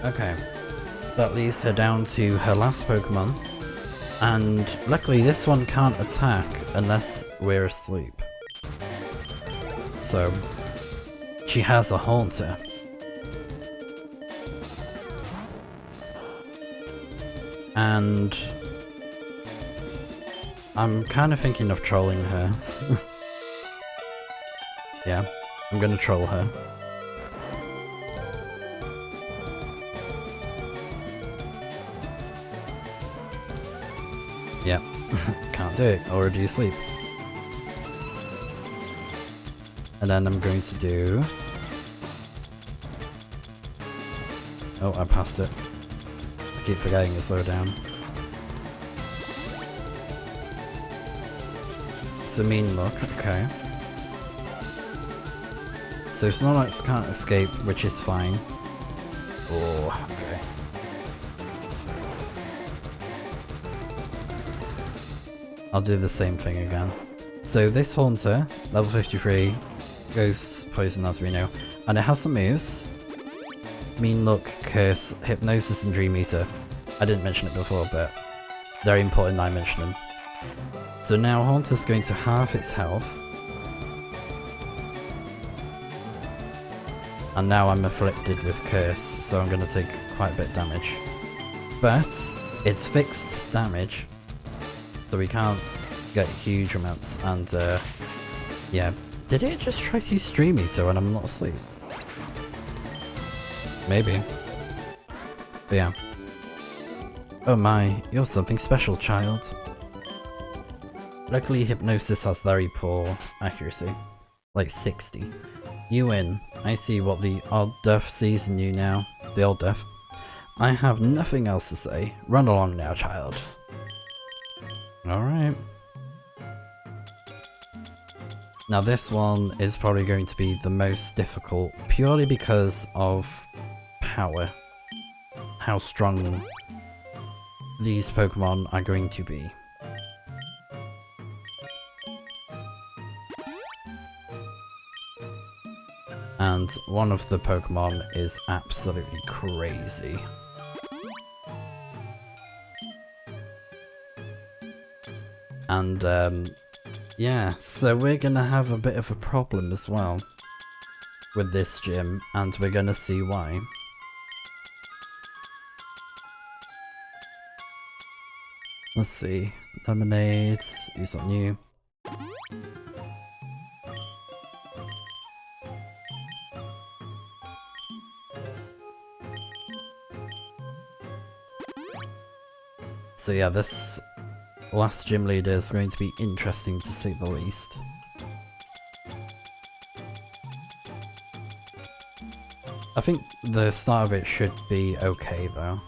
Okay, that leads her down to her last Pokemon, and luckily this one can't attack unless we're asleep. So, she has a Haunter. And I'm kind of thinking of trolling her. Yeah, I'm gonna troll her. Yep, can't do it, already asleep. And then I'm going to do... Oh, I passed it. I keep forgetting to slow down. So Mean Look, okay. So Snorlax can't escape, which is fine. Oh, okay. I'll do the same thing again. So this Haunter, level 53, goes poison as we know. And it has some moves. Mean Look, Curse, Hypnosis and Dream Eater. I didn't mention it before, but very important that I mention them. So now Haunter's going to halve its health. And now I'm afflicted with Curse, so I'm going to take quite a bit of damage. But it's fixed damage, so we can't get huge amounts, and yeah. Did it just try to use Stream Eater when I'm not asleep? Maybe. But yeah. Oh my, you're something special, child. Luckily Hypnosis has very poor accuracy. Like 60. You win. I see what the Old Duff sees in you now. The Old Duff. I have nothing else to say. Run along now, child. Alright. Now this one is probably going to be the most difficult, purely because of power. How strong these Pokemon are going to be. And one of the Pokemon is absolutely crazy. And yeah, so we're gonna have a bit of a problem as well with this gym, and we're gonna see why. Let's see. Lemonade, use on you. So yeah, this last gym leader is going to be interesting to say the least. I think the start of it should be okay though.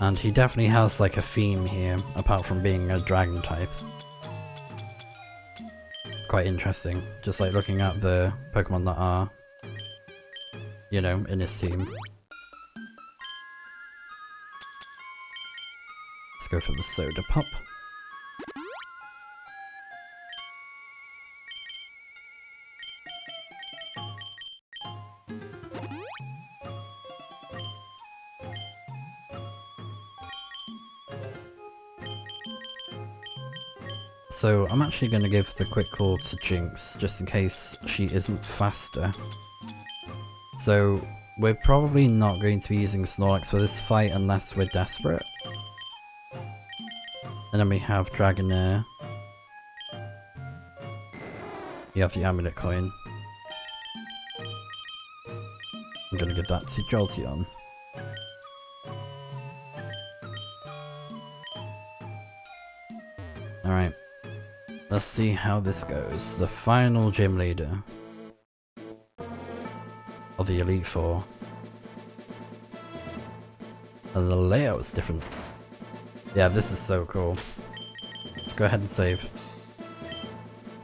And he definitely has like a theme here, apart from being a dragon type. Quite interesting, just like looking at the Pokemon that are, you know, in his team. Let's go for the Soda Pop. So I'm actually going to give the quick call to Jinx, just in case she isn't faster. So we're probably not going to be using Snorlax for this fight unless we're desperate. And then we have Dragonair. You have the Amulet Coin. I'm going to give that to Jolteon. Alright. Let's see how this goes. The final gym leader of the Elite Four. And the layout is different. Yeah, this is so cool. Let's go ahead and save.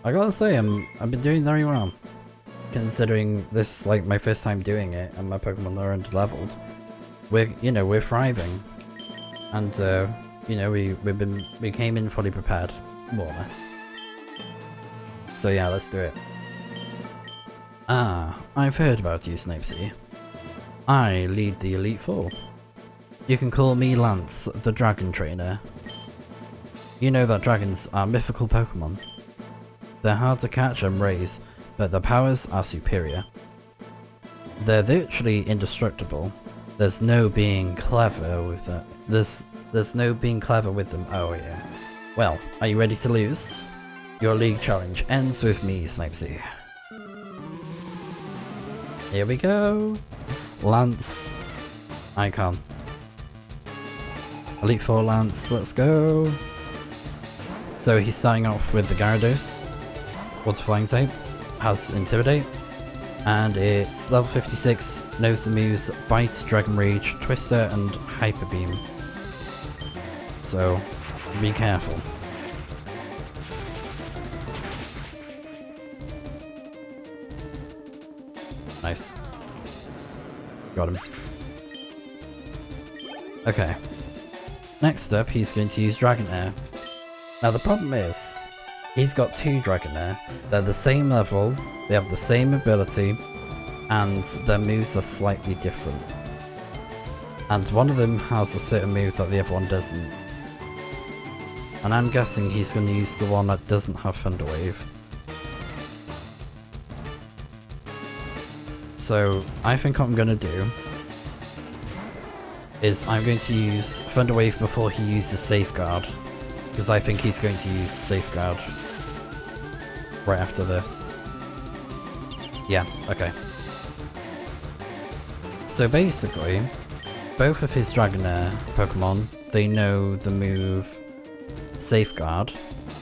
I gotta say, I've been doing very well. Considering this is like my first time doing it and my Pokemon are under-leveled. We're thriving. And we came in fully prepared, more or less. So yeah, let's do it. Ah, I've heard about you, Snipezy. I lead the Elite Four. You can call me Lance, the Dragon Trainer. You know that dragons are mythical Pokemon. They're hard to catch and raise, but their powers are superior. They're virtually indestructible. There's no being clever with that. There's no being clever with them. Oh yeah. Well, are you ready to lose? Your league challenge ends with me, Snipezy. Here we go. Lance. Icon. Elite Four Lance, let's go. So he's starting off with the Gyarados. Water Flying type. Has Intimidate. And it's level 56, knows the moves Bite, Dragon Rage, Twister, and Hyper Beam. So, be careful. Nice. Got him. Okay. Next up, he's going to use Dragonair. Now the problem is, he's got two Dragonair. They're the same level, they have the same ability, and their moves are slightly different. And one of them has a certain move that the other one doesn't. And I'm guessing he's going to use the one that doesn't have Thunder Wave. So, I think what I'm going to do is I'm going to use Thunder Wave before he uses Safeguard. Because I think he's going to use Safeguard right after this. Yeah, okay. So basically, both of his Dragonair Pokemon, they know the move Safeguard,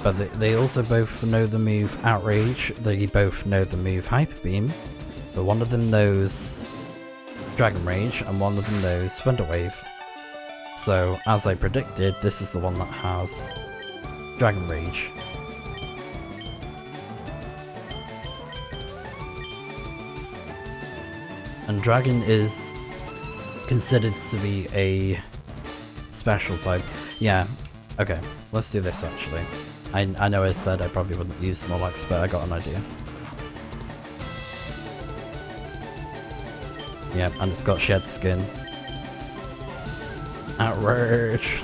but they also both know the move Outrage, they both know the move Hyper Beam, but one of them knows Dragon Rage and one of them knows Thunder Wave. So, as I predicted, this is the one that has Dragon Rage. And Dragon is considered to be a special type. Yeah, okay, let's do this actually. I know I said I probably wouldn't use Snorlax, but I got an idea. Yeah, and it's got Shed Skin. Outrage!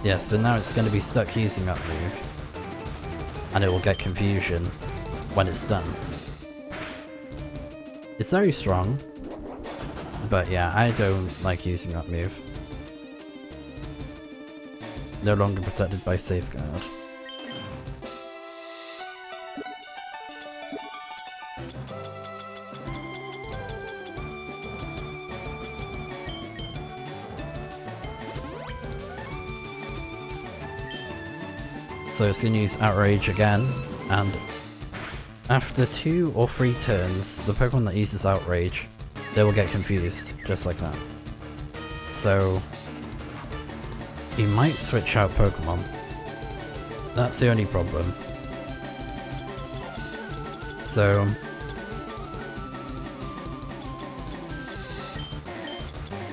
Yeah, so now it's going to be stuck using that move. And it will get Confusion when it's done. It's very strong. But yeah, I don't like using that move. No longer protected by Safeguard. So it's going to use Outrage again, and after 2 or 3 turns, the Pokemon that uses Outrage, they will get confused, just like that. So he might switch out Pokemon. That's the only problem. So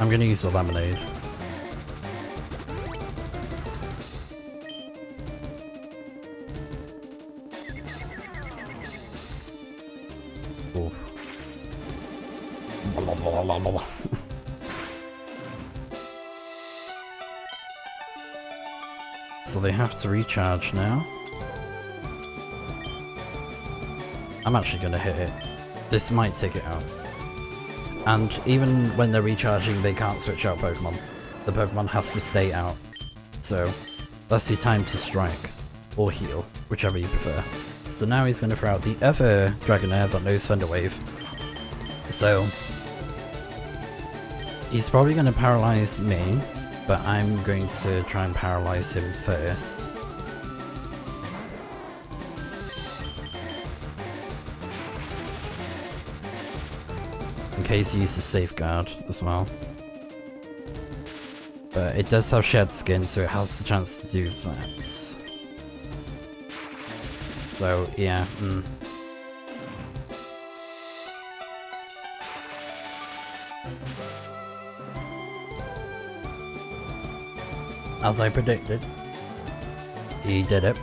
I'm gonna use the Lemonade. Oof. So they have to recharge now. I'm actually gonna hit it. This might take it out. And even when they're recharging, they can't switch out Pokemon. The Pokemon has to stay out. So that's your time to strike. Or heal, whichever you prefer. So now he's gonna throw out the other Dragonair that knows Thunder Wave. So he's probably gonna paralyze me, but I'm going to try and paralyze him first. In case he uses Safeguard as well. But it does have Shed Skin, so it has the chance to do that. So yeah, As I predicted, he did it.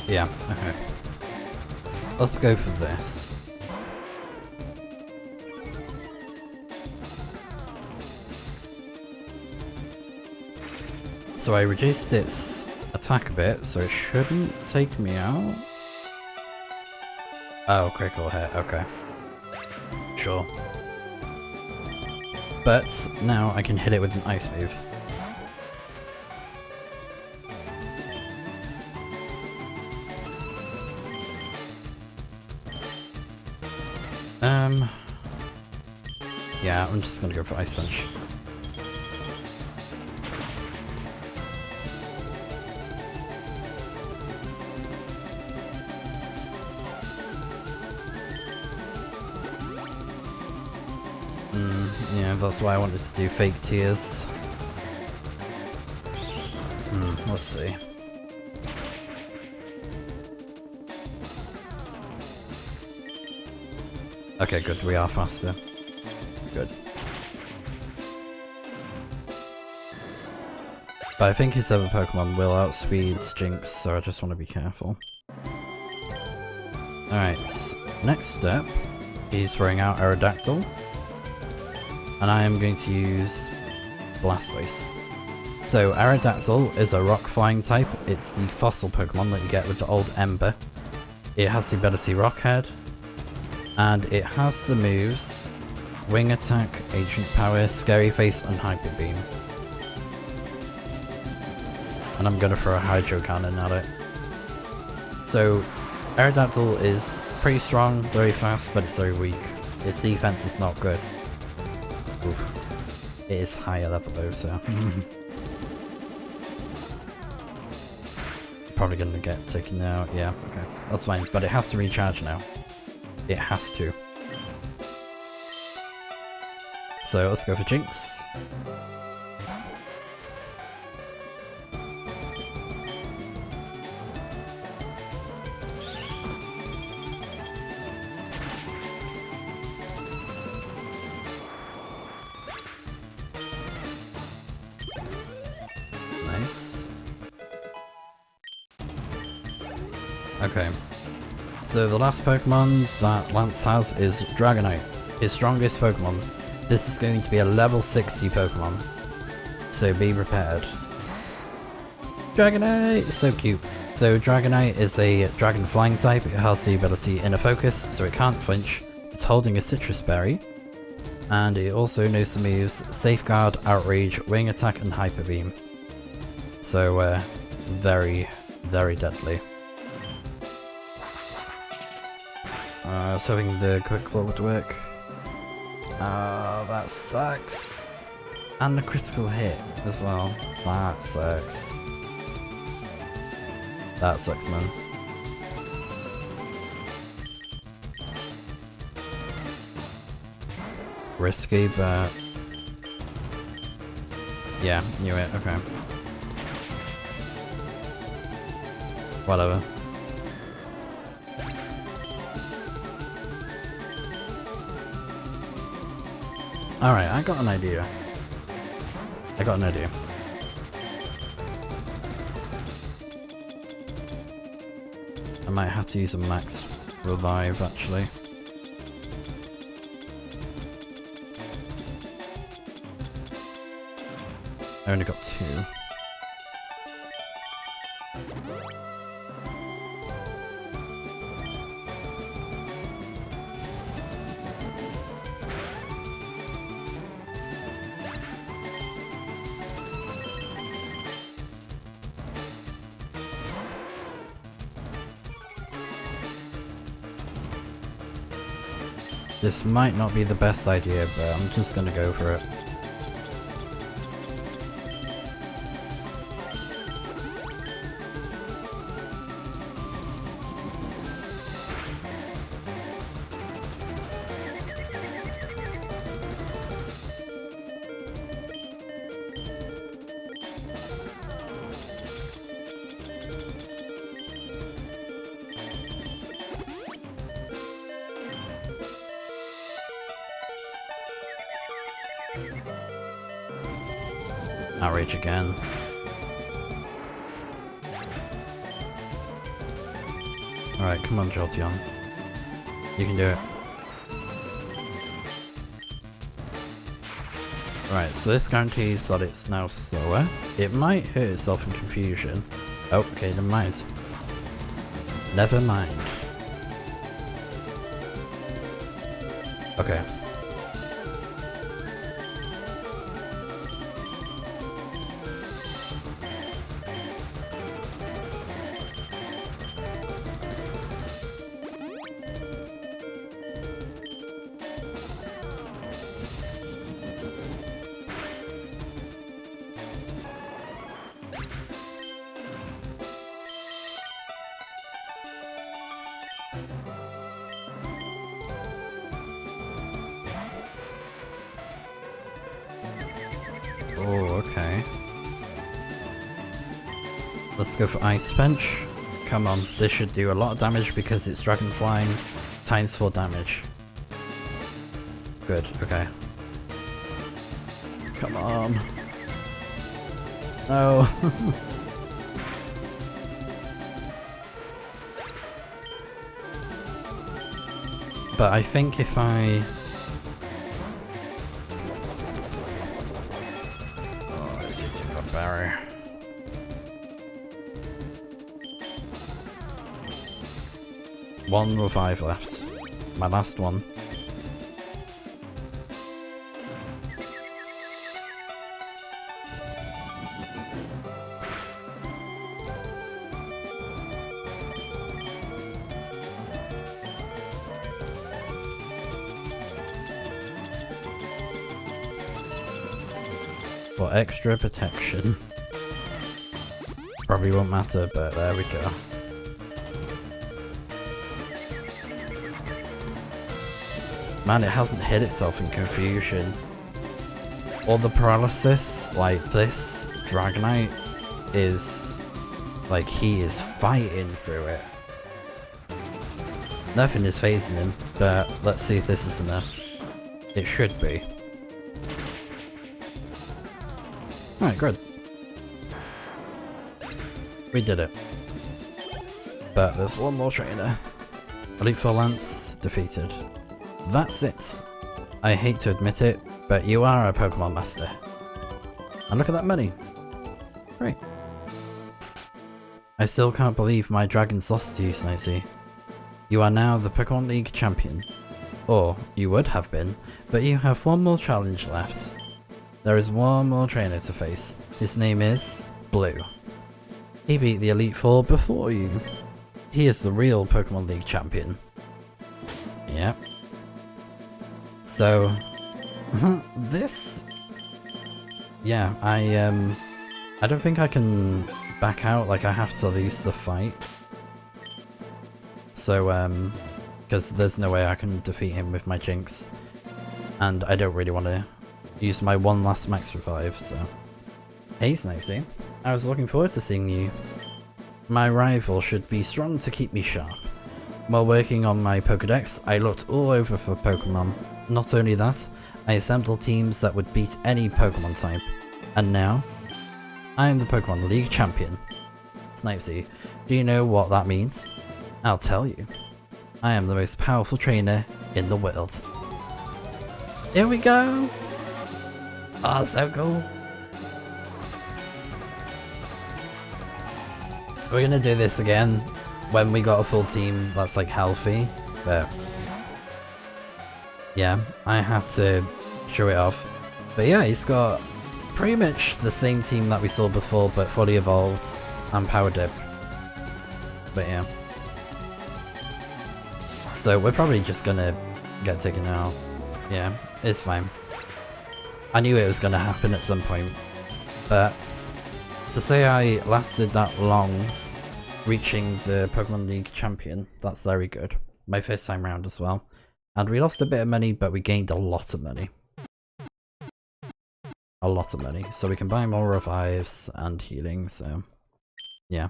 Yeah, okay. Let's go for this. So I reduced its attack a bit, so it shouldn't take me out. Oh, critical hit, okay. Sure. But now I can hit it with an ice move. Yeah, I'm just gonna go for Ice Punch. Yeah, that's why I wanted to do Fake Tears. Let's see. Okay, good, we are faster. Good. But I think his other Pokemon will outspeed Jinx, so I just want to be careful. Alright, next step, he's throwing out Aerodactyl. And I am going to use Blastoise. So Aerodactyl is a rock flying type. It's the fossil Pokemon that you get with the old Ember. It has the ability Rock Head. And it has the moves Wing Attack, Ancient Power, Scary Face, and Hyper Beam. And I'm gonna throw a Hydro Cannon at it. So Aerodactyl is pretty strong, very fast, but it's very weak. Its defense is not good. Oof. It is higher level though, so probably gonna get taken out. Yeah, okay, that's fine. But it has to recharge now. It has to. So let's go for Jinx. Nice. Okay. So the last Pokemon that Lance has is Dragonite, his strongest Pokemon. This is going to be a level 60 Pokemon, so be prepared. Dragonite! So cute. So Dragonite is a dragon flying type. It has the ability Inner Focus, so it can't flinch. It's holding a citrus berry. And it also knows the moves Safeguard, Outrage, Wing Attack, and Hyper Beam. So very, very deadly. I was hoping the Quick Claw would work. Oh, that sucks. And the critical hit as well. That sucks. That sucks, man. Risky, but... yeah, knew it, okay. Whatever. Alright, I got an idea. I might have to use a max revive, actually. I only got 2. This might not be the best idea, but I'm just gonna go for it. Outrage again. Alright, come on, Jolteon. You can do it. Right, so this guarantees that it's now slower. It might hurt itself in confusion. Oh, okay, never mind. Never mind. Okay. Oh, okay. Let's go for Ice Punch. Come on, this should do a lot of damage because it's Dragon Flying times 4 damage. Good, okay. Come on. No. But I think if I... oh, it's easy for a barrier. One revive left. My last one. For extra protection. Probably won't matter, but there we go. Man, it hasn't hit itself in confusion. Or the paralysis, like this Dragonite is like he is fighting through it. Nothing is phasing him, but let's see if this is enough. It should be. Alright, good. We did it. But there's one more trainer. Elite Four Lance defeated. That's it. I hate to admit it, but you are a Pokemon Master. And look at that money. Great. I still can't believe my dragons lost to you, Snipezy. You are now the Pokémon League champion. Or, you would have been, but you have one more challenge left. There is one more trainer to face. His name is Blue. He beat the Elite Four before you. He is the real Pokémon League champion. Yep. So, this... Yeah, I don't think I can back out, like I have to lose the fight. So, because there's no way I can defeat him with my Jinx. And I don't really want to use my one last max revive, so... Hey Snipezy, I was looking forward to seeing you. My rival should be strong to keep me sharp. While working on my Pokédex, I looked all over for Pokémon. Not only that, I assembled teams that would beat any Pokémon type. And now, I am the Pokémon League champion. Snipezy, do you know what that means? I'll tell you. I am the most powerful trainer in the world. Here we go! Oh, so cool. We're gonna do this again when we got a full team that's like healthy, but yeah, I have to show it off. But yeah, he's got pretty much the same team that we saw before, but fully evolved and power dip. But yeah. So we're probably just gonna get taken out. Yeah, it's fine. I knew it was gonna happen at some point, but to say I lasted that long reaching the Pokemon League champion, that's very good. My first time round as well. And we lost a bit of money, but we gained a lot of money. A lot of money. So we can buy more revives and healing, so yeah.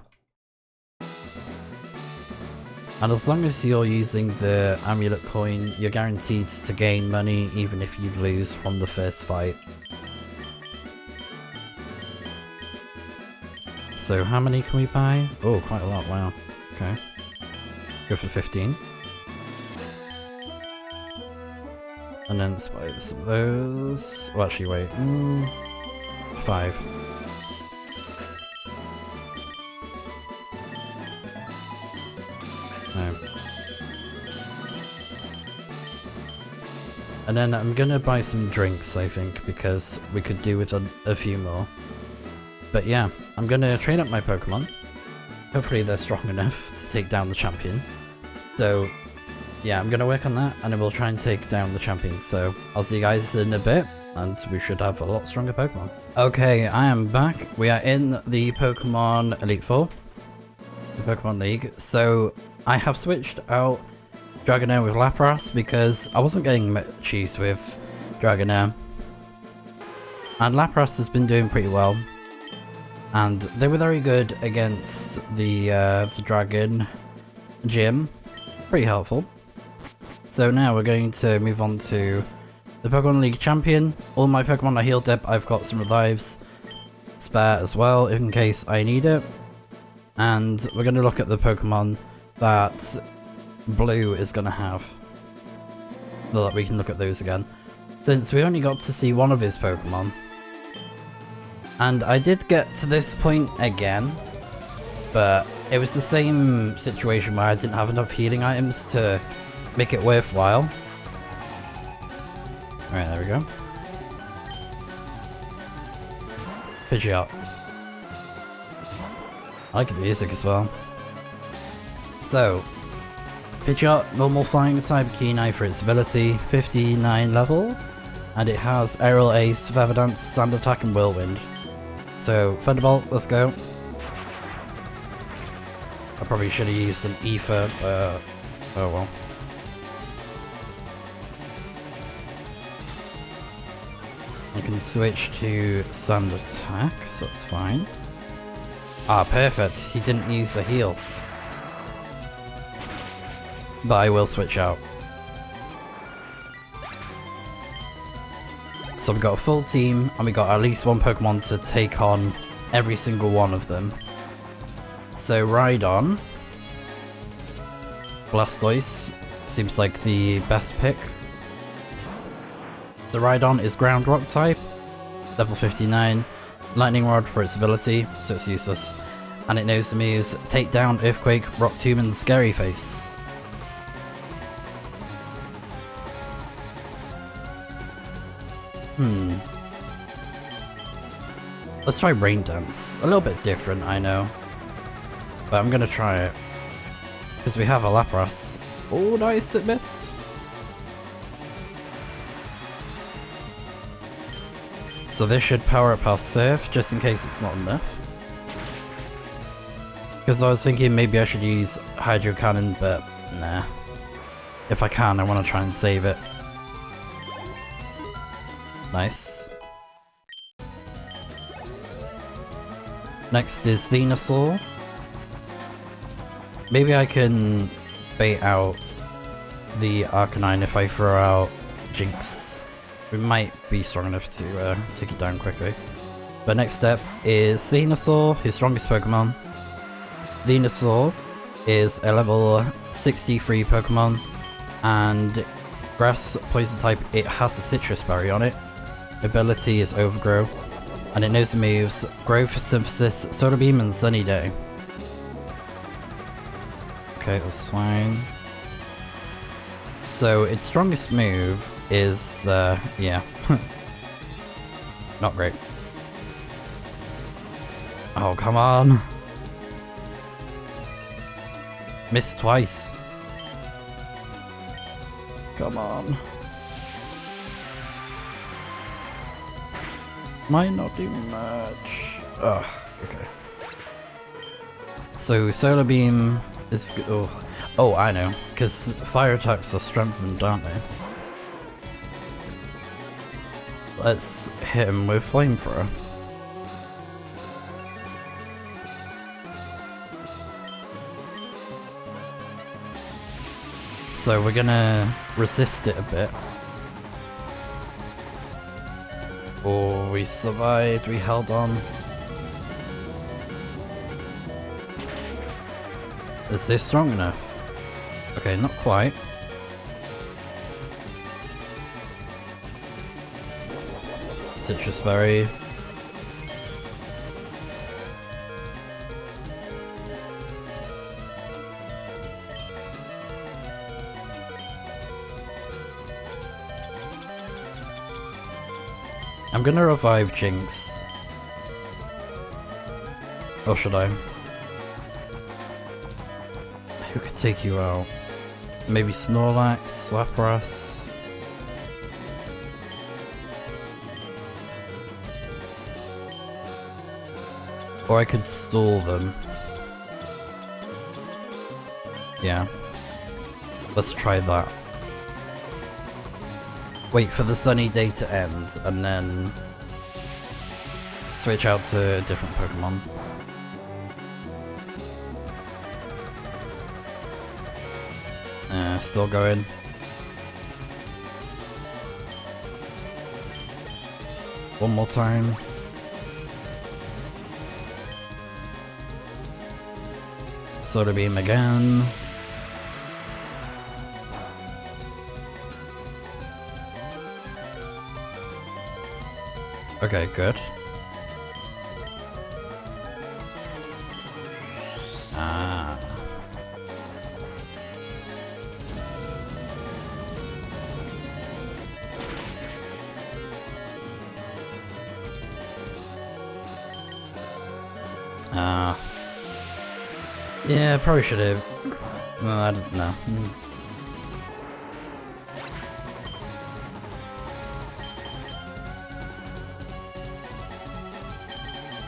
And as long as you're using the amulet coin, you're guaranteed to gain money even if you lose from the first fight. So how many can we buy? Oh, quite a lot, wow. Okay. Go for 15. And then let's buy some of those. Oh, actually, wait. 5. No. And then I'm gonna buy some drinks, I think, because we could do with a few more. But yeah, I'm gonna train up my Pokemon. Hopefully they're strong enough to take down the champion. So yeah, I'm gonna work on that and then we'll try and take down the champion. So I'll see you guys in a bit and we should have a lot stronger Pokemon. Okay, I am back. We are in the Pokemon Elite Four, the Pokemon League. So I have switched out Dragonair with Lapras because I wasn't getting much use with Dragonair. And Lapras has been doing pretty well. And they were very good against the Dragon Gym. Pretty helpful. So now we're going to move on to the Pokemon League champion. All my Pokemon are healed up. I've got some revives spare as well in case I need it. And we're going to look at the Pokemon that Blue is going to have. So that we can look at those again. Since we only got to see one of his Pokemon. And I did get to this point again, but it was the same situation where I didn't have enough healing items to make it worthwhile. Alright, there we go. Pidgeot. I like the music as well. So, Pidgeot, normal flying type, Keen Eye for its ability, 59 level, and it has Aerial Ace, Feather Dance, Sand Attack, and Whirlwind. So, Thunderbolt, let's go. I probably should have used an Ether, oh well. I can switch to Sand Attack, so that's fine. Ah, perfect. He didn't use a heal. But I will switch out. So we got a full team, and we got at least one Pokemon to take on every single one of them. So Rhydon. Blastoise seems like the best pick. The Rhydon is Ground Rock type, level 59. Lightning Rod for its ability, so it's useless. And it knows the moves Take Down, Earthquake, Rock Tomb, and Scary Face. Let's try Rain Dance. A little bit different, I know. But I'm gonna try it. Because we have a Lapras. Oh, nice, it missed. So this should power up our Surf, just in case it's not enough. Because I was thinking maybe I should use Hydro Cannon, but nah. If I can, I want to try and save it. Nice. Next is Venusaur. Maybe I can bait out the Arcanine if I throw out Jinx. We might be strong enough to take it down quickly. But next step is Venusaur, his strongest Pokemon. Venusaur is a level 63 Pokemon, and Grass Poison type, it has a Citrus Berry on it. Ability is Overgrow, and it knows the moves Growth, Synthesis, Solar Beam, and Sunny Day. Okay, that's fine. So its strongest move is, yeah. Not great. Oh, come on! Missed twice. Come on. Might not do much. Ugh, okay. So Solar Beam is... Oh, I know. Because fire types are strengthened, aren't they? Let's hit him with Flamethrower. So we're gonna resist it a bit. Oh, we survived, we held on. Is this strong enough? Okay, not quite. Citrus Berry. I'm gonna revive Jinx. Or should I? Who could take you out? Maybe Snorlax, Lapras. Or I could stall them. Yeah. Let's try that. Wait for the sunny day to end, and then switch out to a different Pokemon. Still going. One more time. Solar Beam again. Okay, good. Ah. Yeah, probably should have. No, I don't know.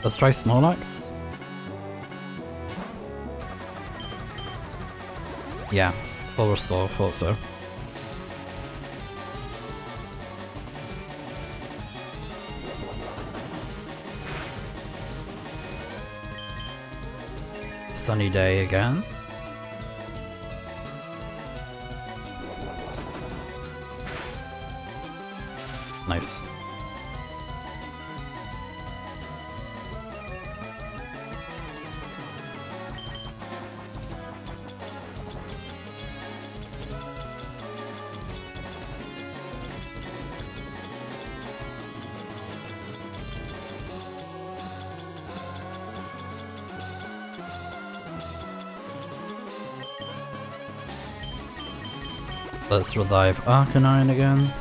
Let's try Snorlax. Yeah, full restore, thought so. Sunny day again. Nice. Let's revive Arcanine again.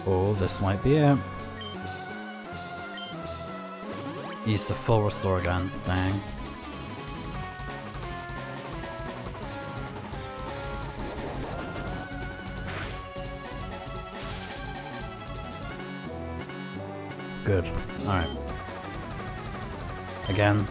Oh, this might be it. Use the full restore again, dang. Good, alright. Again.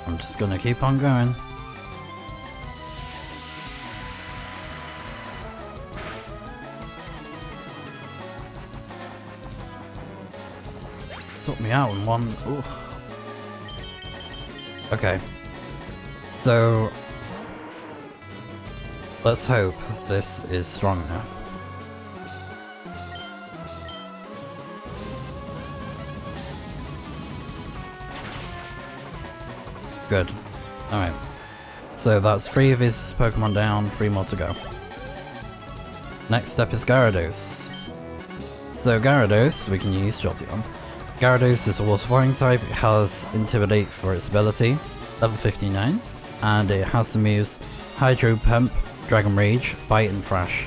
I'm just gonna keep on going. Took me out in one. Ooh. Okay. So let's hope this is strong enough. Good. Alright. So that's 3 of his Pokemon down, 3 more to go. Next up is Gyarados. So Gyarados, we can use Jolteon. Gyarados is a water flying type, it has Intimidate for its ability, level 59, and it has the moves Hydro Pump, Dragon Rage, Bite and Thrash.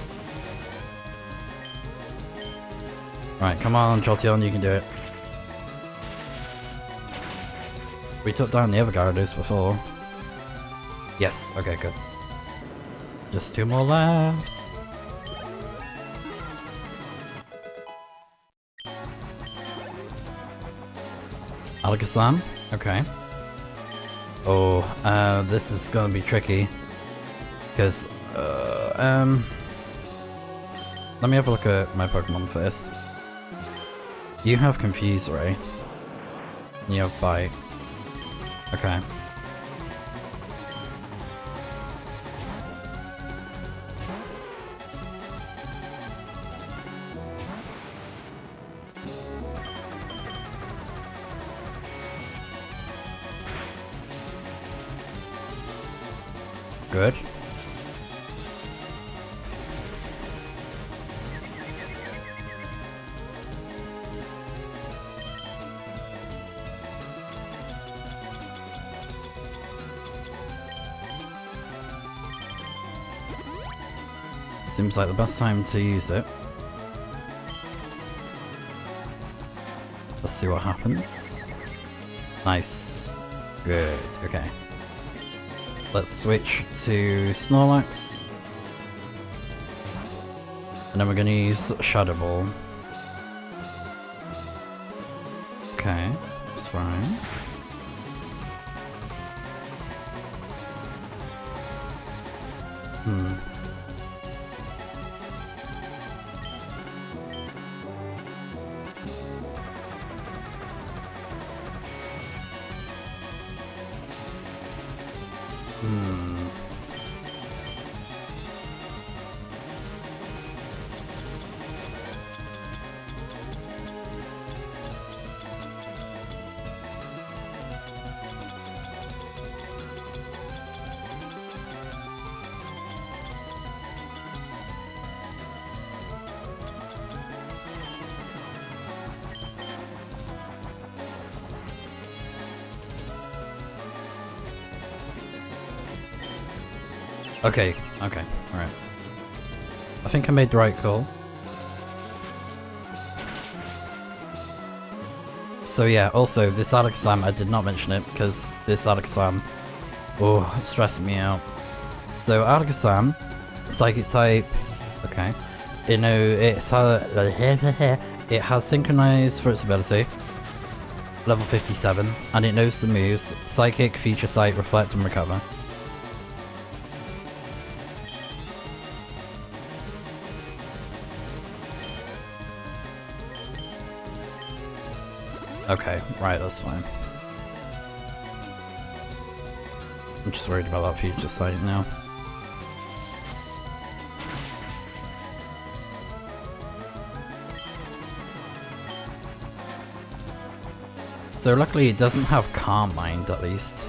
Right, come on Jolteon, you can do it. We took down the other Gyarados before. Yes, okay, good. Just 2 more left. Alakazam, okay. Oh, this is gonna be tricky. Because, let me have a look at my Pokemon first. You have Confuse Ray. You have Bite. Okay. Good. Seems like the best time to use it. Let's see what happens. Nice. Good. Okay. Let's switch to Snorlax. And then we're going to use Shadow Ball. Okay, that's fine. Okay, alright. I think I made the right call. So yeah, also this Alakazam, I did not mention it because this Alakazam, oh, it's stressing me out. So Alakazam, Psychic type, okay. You know, it has Synchronized for its ability, level 57, and it knows the moves Psychic, Future Sight, Reflect, and Recover. Okay, right, that's fine. I'm just worried about that Future Sight now. So luckily it doesn't have Calm Mind at least.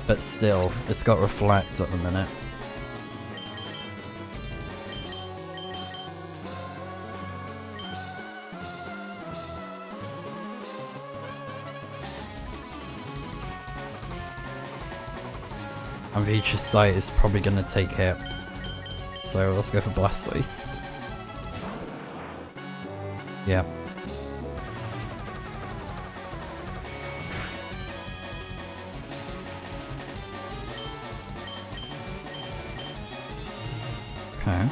But still, it's got Reflect at the minute. And Future Sight is probably going to take it. So let's go for Blastoise. Yeah. Okay.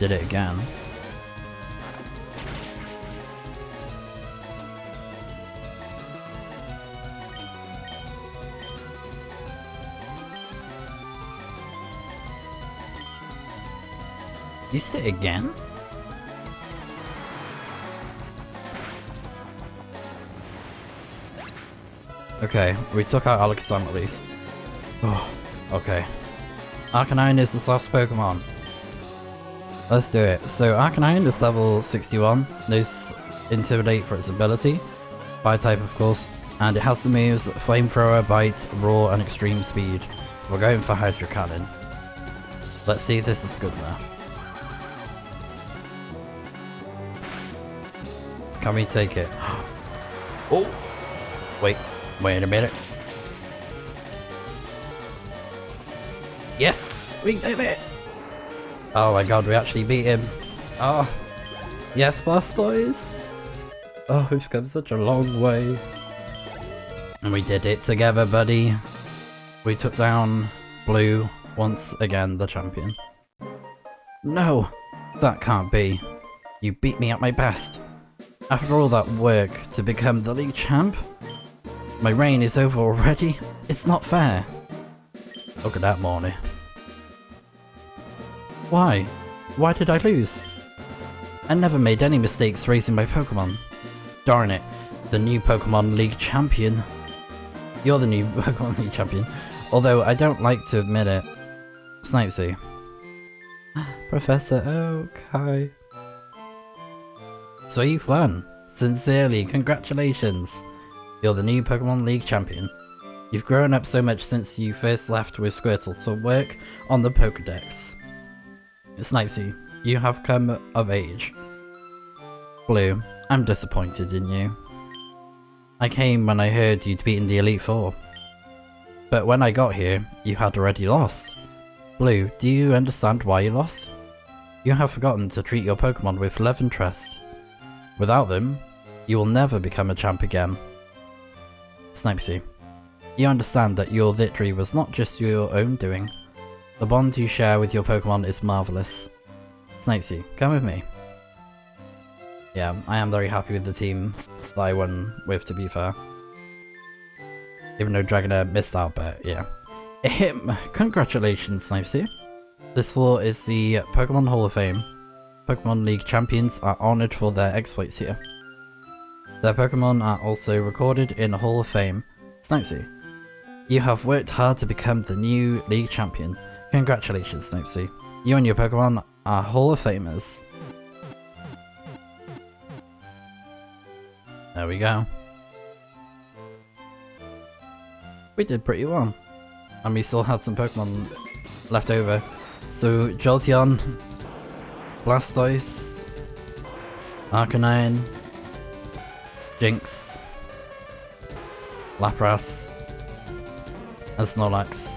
Did it again. Used it again? Okay, we took out Alakazam at least. Oh, okay. Arcanine is this last Pokemon. Let's do it. So Arcanine is level 61, knows Intimidate for its ability, Fire type of course, and it has the moves Flamethrower, Bite, Roar, and Extreme Speed. We're going for Hydro Cannon. Let's see if this is good now. Can we take it? Oh! Wait a minute. Yes! We did it! Oh my god, we actually beat him. Oh. Yes, Blastoise! Oh, we've come such a long way. And we did it together, buddy. We took down Blue, once again the champion. No! That can't be. You beat me at my best. After all that work to become the league champ? My reign is over already? It's not fair. Look at that, Morny. Why? Why did I lose? I never made any mistakes raising my Pokemon. Darn it, the new Pokemon League champion. You're the new Pokemon League champion. Although I don't like to admit it. Snipezy. Professor Oak, hi. So you've won. Sincerely, congratulations. You're the new Pokemon League champion. You've grown up so much since you first left with Squirtle to work on the Pokedex. Snipezy, you have come of age. Blue, I'm disappointed in you. I came when I heard you'd beaten the Elite Four. But when I got here, you had already lost. Blue, do you understand why you lost? You have forgotten to treat your Pokemon with love and trust. Without them, you will never become a champ again. Snipezy, you understand that your victory was not just your own doing. The bond you share with your Pokemon is marvellous. Snipezy, come with me. Yeah, I am very happy with the team that I won with, to be fair. Even though Dragonair missed out, but yeah. Congratulations, Snipezy. This floor is the Pokemon Hall of Fame. Pokemon League champions are honoured for their exploits here. Their Pokemon are also recorded in the Hall of Fame. Snipezy, you have worked hard to become the new League champion. Congratulations, Snipezy. You and your Pokemon are Hall of Famers. There we go. We did pretty well. And we still had some Pokemon left over. So, Jolteon, Blastoise, Arcanine, Jinx, Lapras, and Snorlax.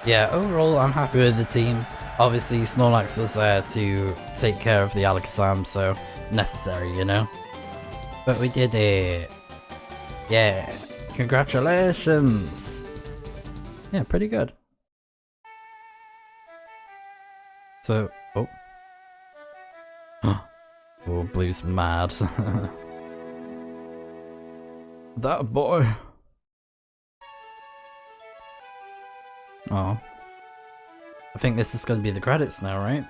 Yeah, overall I'm happy with the team. Obviously Snorlax was there to take care of the Alakazam, so necessary, you know? But we did it! Yeah! Congratulations! Yeah, pretty good. So, oh. Oh, Blue's mad. That boy! Oh. I think this is gonna be the credits now, right?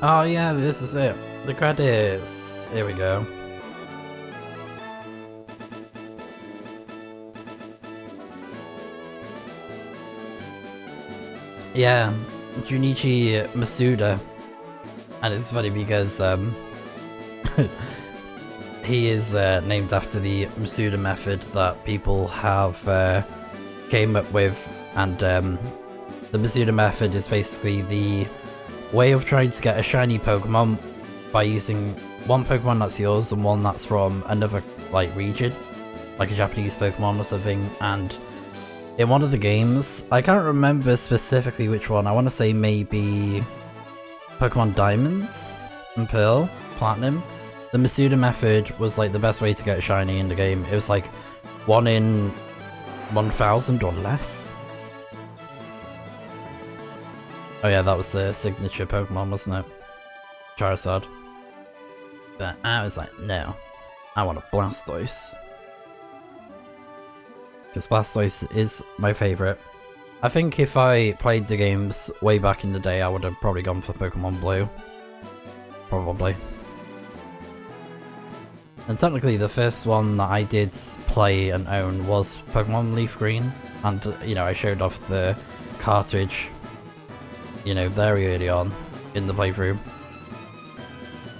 Oh yeah, this is it. The credits. Here we go. Yeah, Junichi Masuda. And it's funny because he is named after the Masuda method that people have came up with, and the Masuda method is basically the way of trying to get a shiny Pokemon by using one Pokemon that's yours and one that's from another like region, like a Japanese Pokemon or something. And in one of the games, I can't remember specifically which one, I want to say maybe Pokemon Diamonds and Pearl, Platinum, the Masuda method was like the best way to get a shiny in the game. It was like 1 in 1,000 or less. Oh yeah, that was the signature Pokemon, wasn't it? Charizard. But I was like, no, I want a Blastoise. Because Blastoise is my favourite. I think if I played the games way back in the day, I would have probably gone for Pokemon Blue. Probably. And technically the first one that I did play and own was Pokemon Leaf Green. And, you know, I showed off the cartridge, you know, very early on in the playthrough.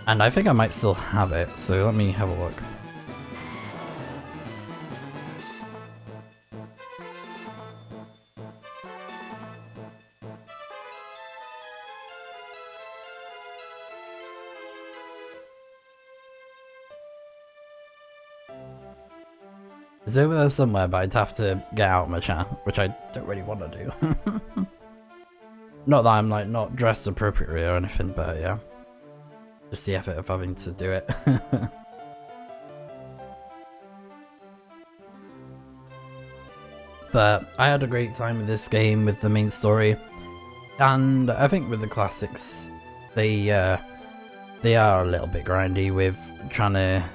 And I think I might still have it, so let me have a look. It's over there somewhere, but I'd have to get out my chat, which I don't really want to do. Not that I'm like not dressed appropriately or anything, but yeah. Just the effort of having to do it. But I had a great time with this game, with the main story. And I think with the classics, they are a little bit grindy with trying to,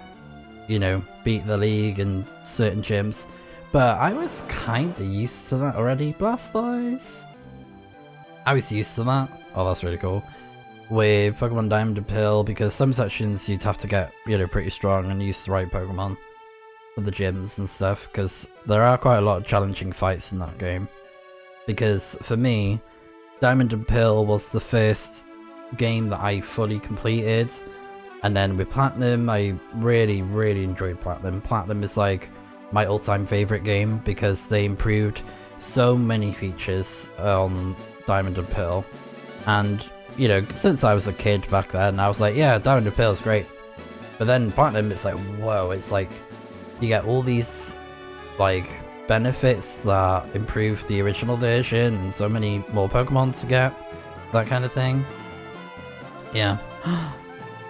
you know, beat the league and certain gyms. But I was kinda used to that already. Blastoise! I was used to that. Oh, that's really cool. With Pokemon Diamond and Pearl, because some sections you'd have to get, you know, pretty strong and use the right Pokemon for the gyms and stuff, because there are quite a lot of challenging fights in that game. Because for me, Diamond and Pearl was the first game that I fully completed, and then with Platinum, I really enjoyed Platinum. Platinum is like my all-time favourite game because they improved so many features on Diamond and Pearl, and you know, since I was a kid back then, I was like, yeah, Diamond and Pearl is great. But then Platinum, it's like, whoa, it's like you get all these like benefits that improve the original version and so many more Pokemon to get, that kind of thing. Yeah.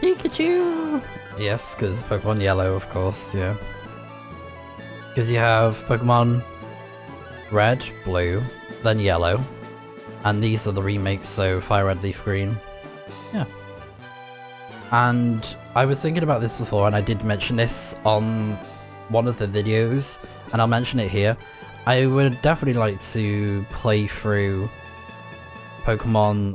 Pikachu! Yes, because Pokemon Yellow, of course, yeah. Because you have Pokemon Red, Blue, then Yellow. And these are the remakes, so FireRed, Leaf Green. Yeah. And I was thinking about this before, and I did mention this on one of the videos, and I'll mention it here. I would definitely like to play through Pokemon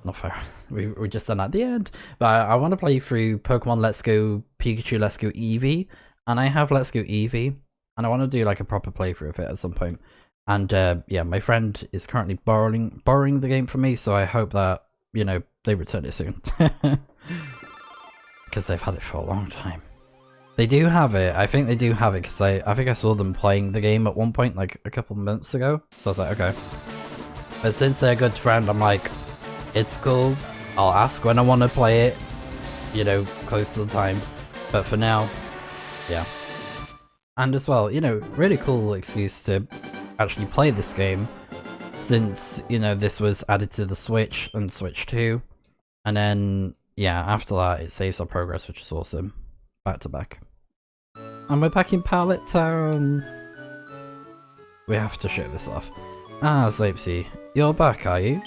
not Fire, we just done at the end, but I want to play through Pokemon Let's Go Pikachu, Let's Go Eevee, and I have Let's Go Eevee, and I want to do like a proper playthrough of it at some point. And yeah, my friend is currently borrowing the game from me, so I hope that, you know, they return it soon. Because they've had it for a long time. They do have it. I think they do have it, because I think I saw them playing the game at one point, like a couple of months ago. So I was like, okay. But since they're a good friend, I'm like, it's cool. I'll ask when I want to play it, you know, close to the time. But for now, yeah. And as well, you know, really cool excuse to actually play this game since, you know, this was added to the Switch and Switch 2. And then, yeah, after that, it saves our progress, which is awesome. Back to back. And we're back in Pallet Town. We have to show this off. Ah, Snipezy, you're back, are you?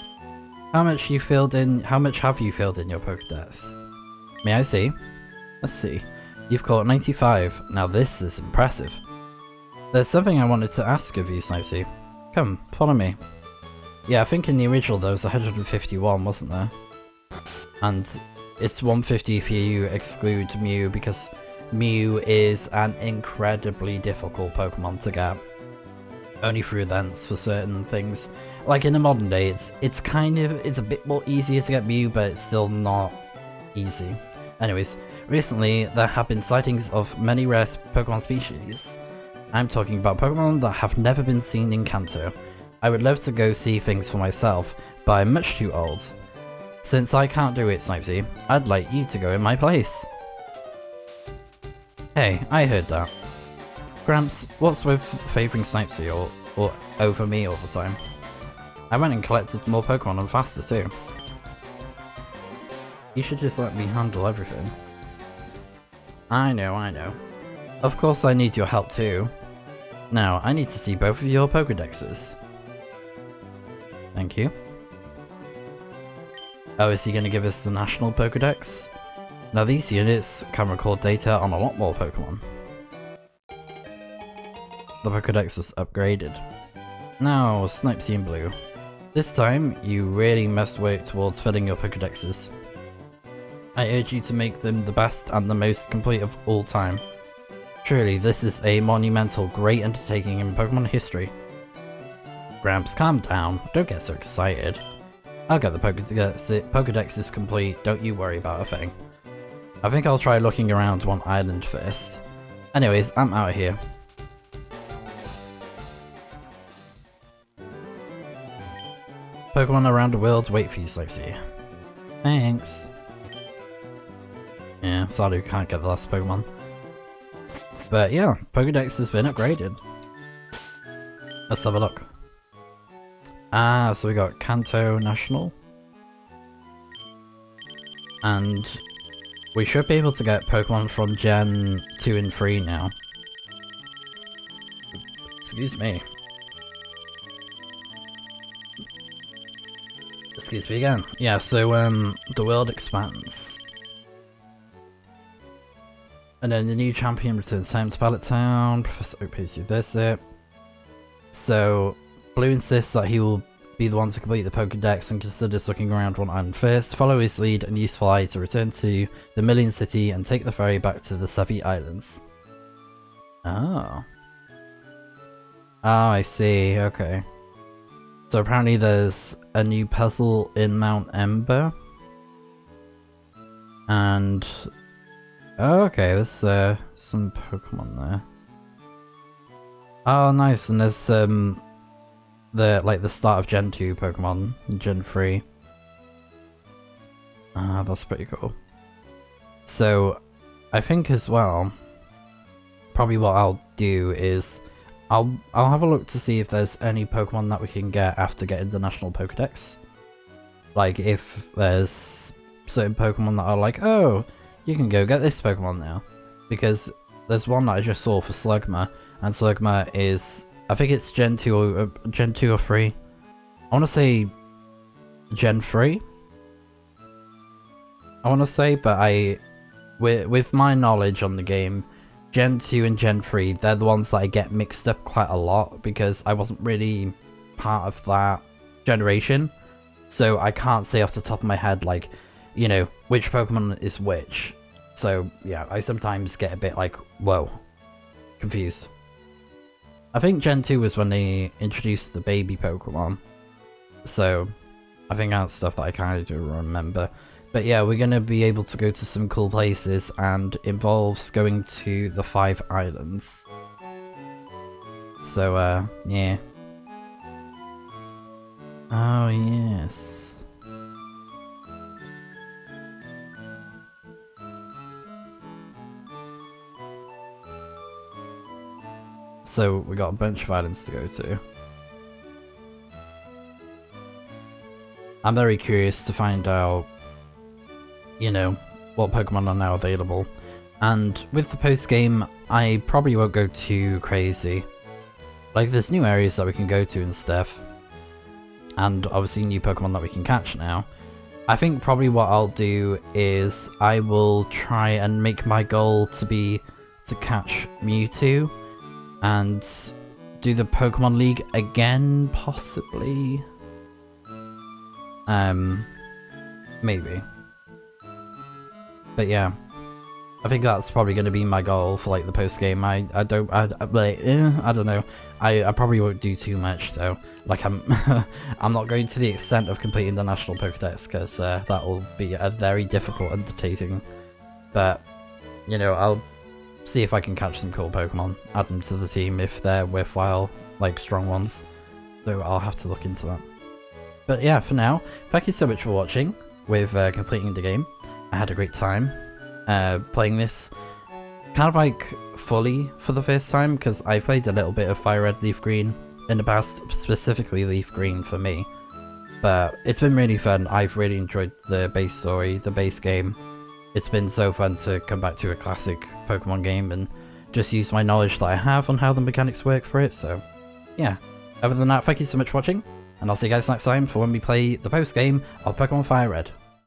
How much have you filled in your Pokédex? May I see? Let's see. You've caught 95. Now this is impressive. There's something I wanted to ask of you, Snipezy. Come, follow me. Yeah, I think in the original there was 151, wasn't there? And it's 150 if you exclude Mew, because Mew is an incredibly difficult Pokemon to get. Only through events for certain things. Like in the modern day, it's a bit more easier to get Mew, but it's still not easy. Anyways, recently there have been sightings of many rare Pokemon species. I'm talking about Pokemon that have never been seen in Kanto. I would love to go see things for myself, but I'm much too old. Since I can't do it, Snipezy, I'd like you to go in my place. Hey, I heard that. Gramps, what's with favouring Snipezy or over me all the time? I went and collected more Pokemon and faster too. You should just let me handle everything. I know. Of course I need your help too. Now, I need to see both of your Pokédexes. Thank you. Oh, is he going to give us the national Pokédex? Now these units can record data on a lot more Pokemon. The Pokédex was upgraded. Now, Snipezy in blue. This time, you really must work towards filling your Pokédexes. I urge you to make them the best and the most complete of all time. Truly, this is a monumental, great undertaking in Pokemon history. Gramps, calm down. Don't get so excited. I'll get the Pokédexes complete, don't you worry about a thing. I think I'll try looking around one island first. Anyways, I'm out of here. Pokemon around the world wait for you, Snipezy. Thanks. Yeah, sadly we can't get the last Pokemon. But yeah, Pokédex has been upgraded. Let's have a look. Ah, so we got Kanto National. And we should be able to get Pokemon from Gen 2 and 3 now. Excuse me. Excuse me again. Yeah, so the world expands. And then the new champion returns home to Pallet Town. Professor Oak pays you visit. So Blue insists that he will be the one to complete the Pokédex and considers looking around one island first. Follow his lead and use Fly to return to the Million City and take the ferry back to the Sevi Islands. Oh. Oh, I see. Okay. So apparently there's a new puzzle in Mount Ember. And oh, okay, there's some Pokemon there. Oh, nice, and there's the start of Gen 2 Pokemon, Gen 3. Ah, that's pretty cool. So, I think as well, probably what I'll do is I'll have a look to see if there's any Pokemon that we can get after getting the National Pokédex. Like if there's certain Pokemon that are like, oh, you can go get this Pokemon now. Because there's one that I just saw for Slugma, and Slugma is, I think it's Gen 2 or 3. I want to say Gen 3. I want to say, but with my knowledge on the game, Gen 2 and Gen 3, they're the ones that I get mixed up quite a lot because I wasn't really part of that generation. So I can't say off the top of my head, like, you know, which Pokemon is which. So yeah, I sometimes get a bit like, whoa, confused. I think Gen 2 was when they introduced the baby Pokemon. So I think that's stuff that I kind of do remember. But yeah, we're going to be able to go to some cool places and involves going to the 5 islands. So, yeah. Oh, yes. So, we got a bunch of islands to go to. I'm very curious to find out, you know, what Pokemon are now available. And with the post-game, I probably won't go too crazy. Like, there's new areas that we can go to and stuff. And obviously new Pokemon that we can catch now. I think probably what I'll do is I will try and make my goal to be to catch Mewtwo. And do the Pokemon League again, possibly? Maybe. But yeah. I think that's probably going to be my goal for like the post game. I don't know. I probably won't do too much though. Like I'm I'm not going to the extent of completing the National Pokedex because that will be a very difficult undertaking. But you know, I'll see if I can catch some cool Pokemon, add them to the team if they're worthwhile, like strong ones. So I'll have to look into that. But yeah, for now, thank you so much for watching with completing the game. I had a great time playing this kind of like fully for the first time because I played a little bit of FireRed Leaf Green in the past, specifically Leaf Green for me. But it's been really fun. I've really enjoyed the base story, the base game. It's been so fun to come back to a classic Pokemon game and just use my knowledge that I have on how the mechanics work for it. So yeah, other than that, thank you so much for watching, and I'll see you guys next time for when we play the post game of Pokemon FireRed.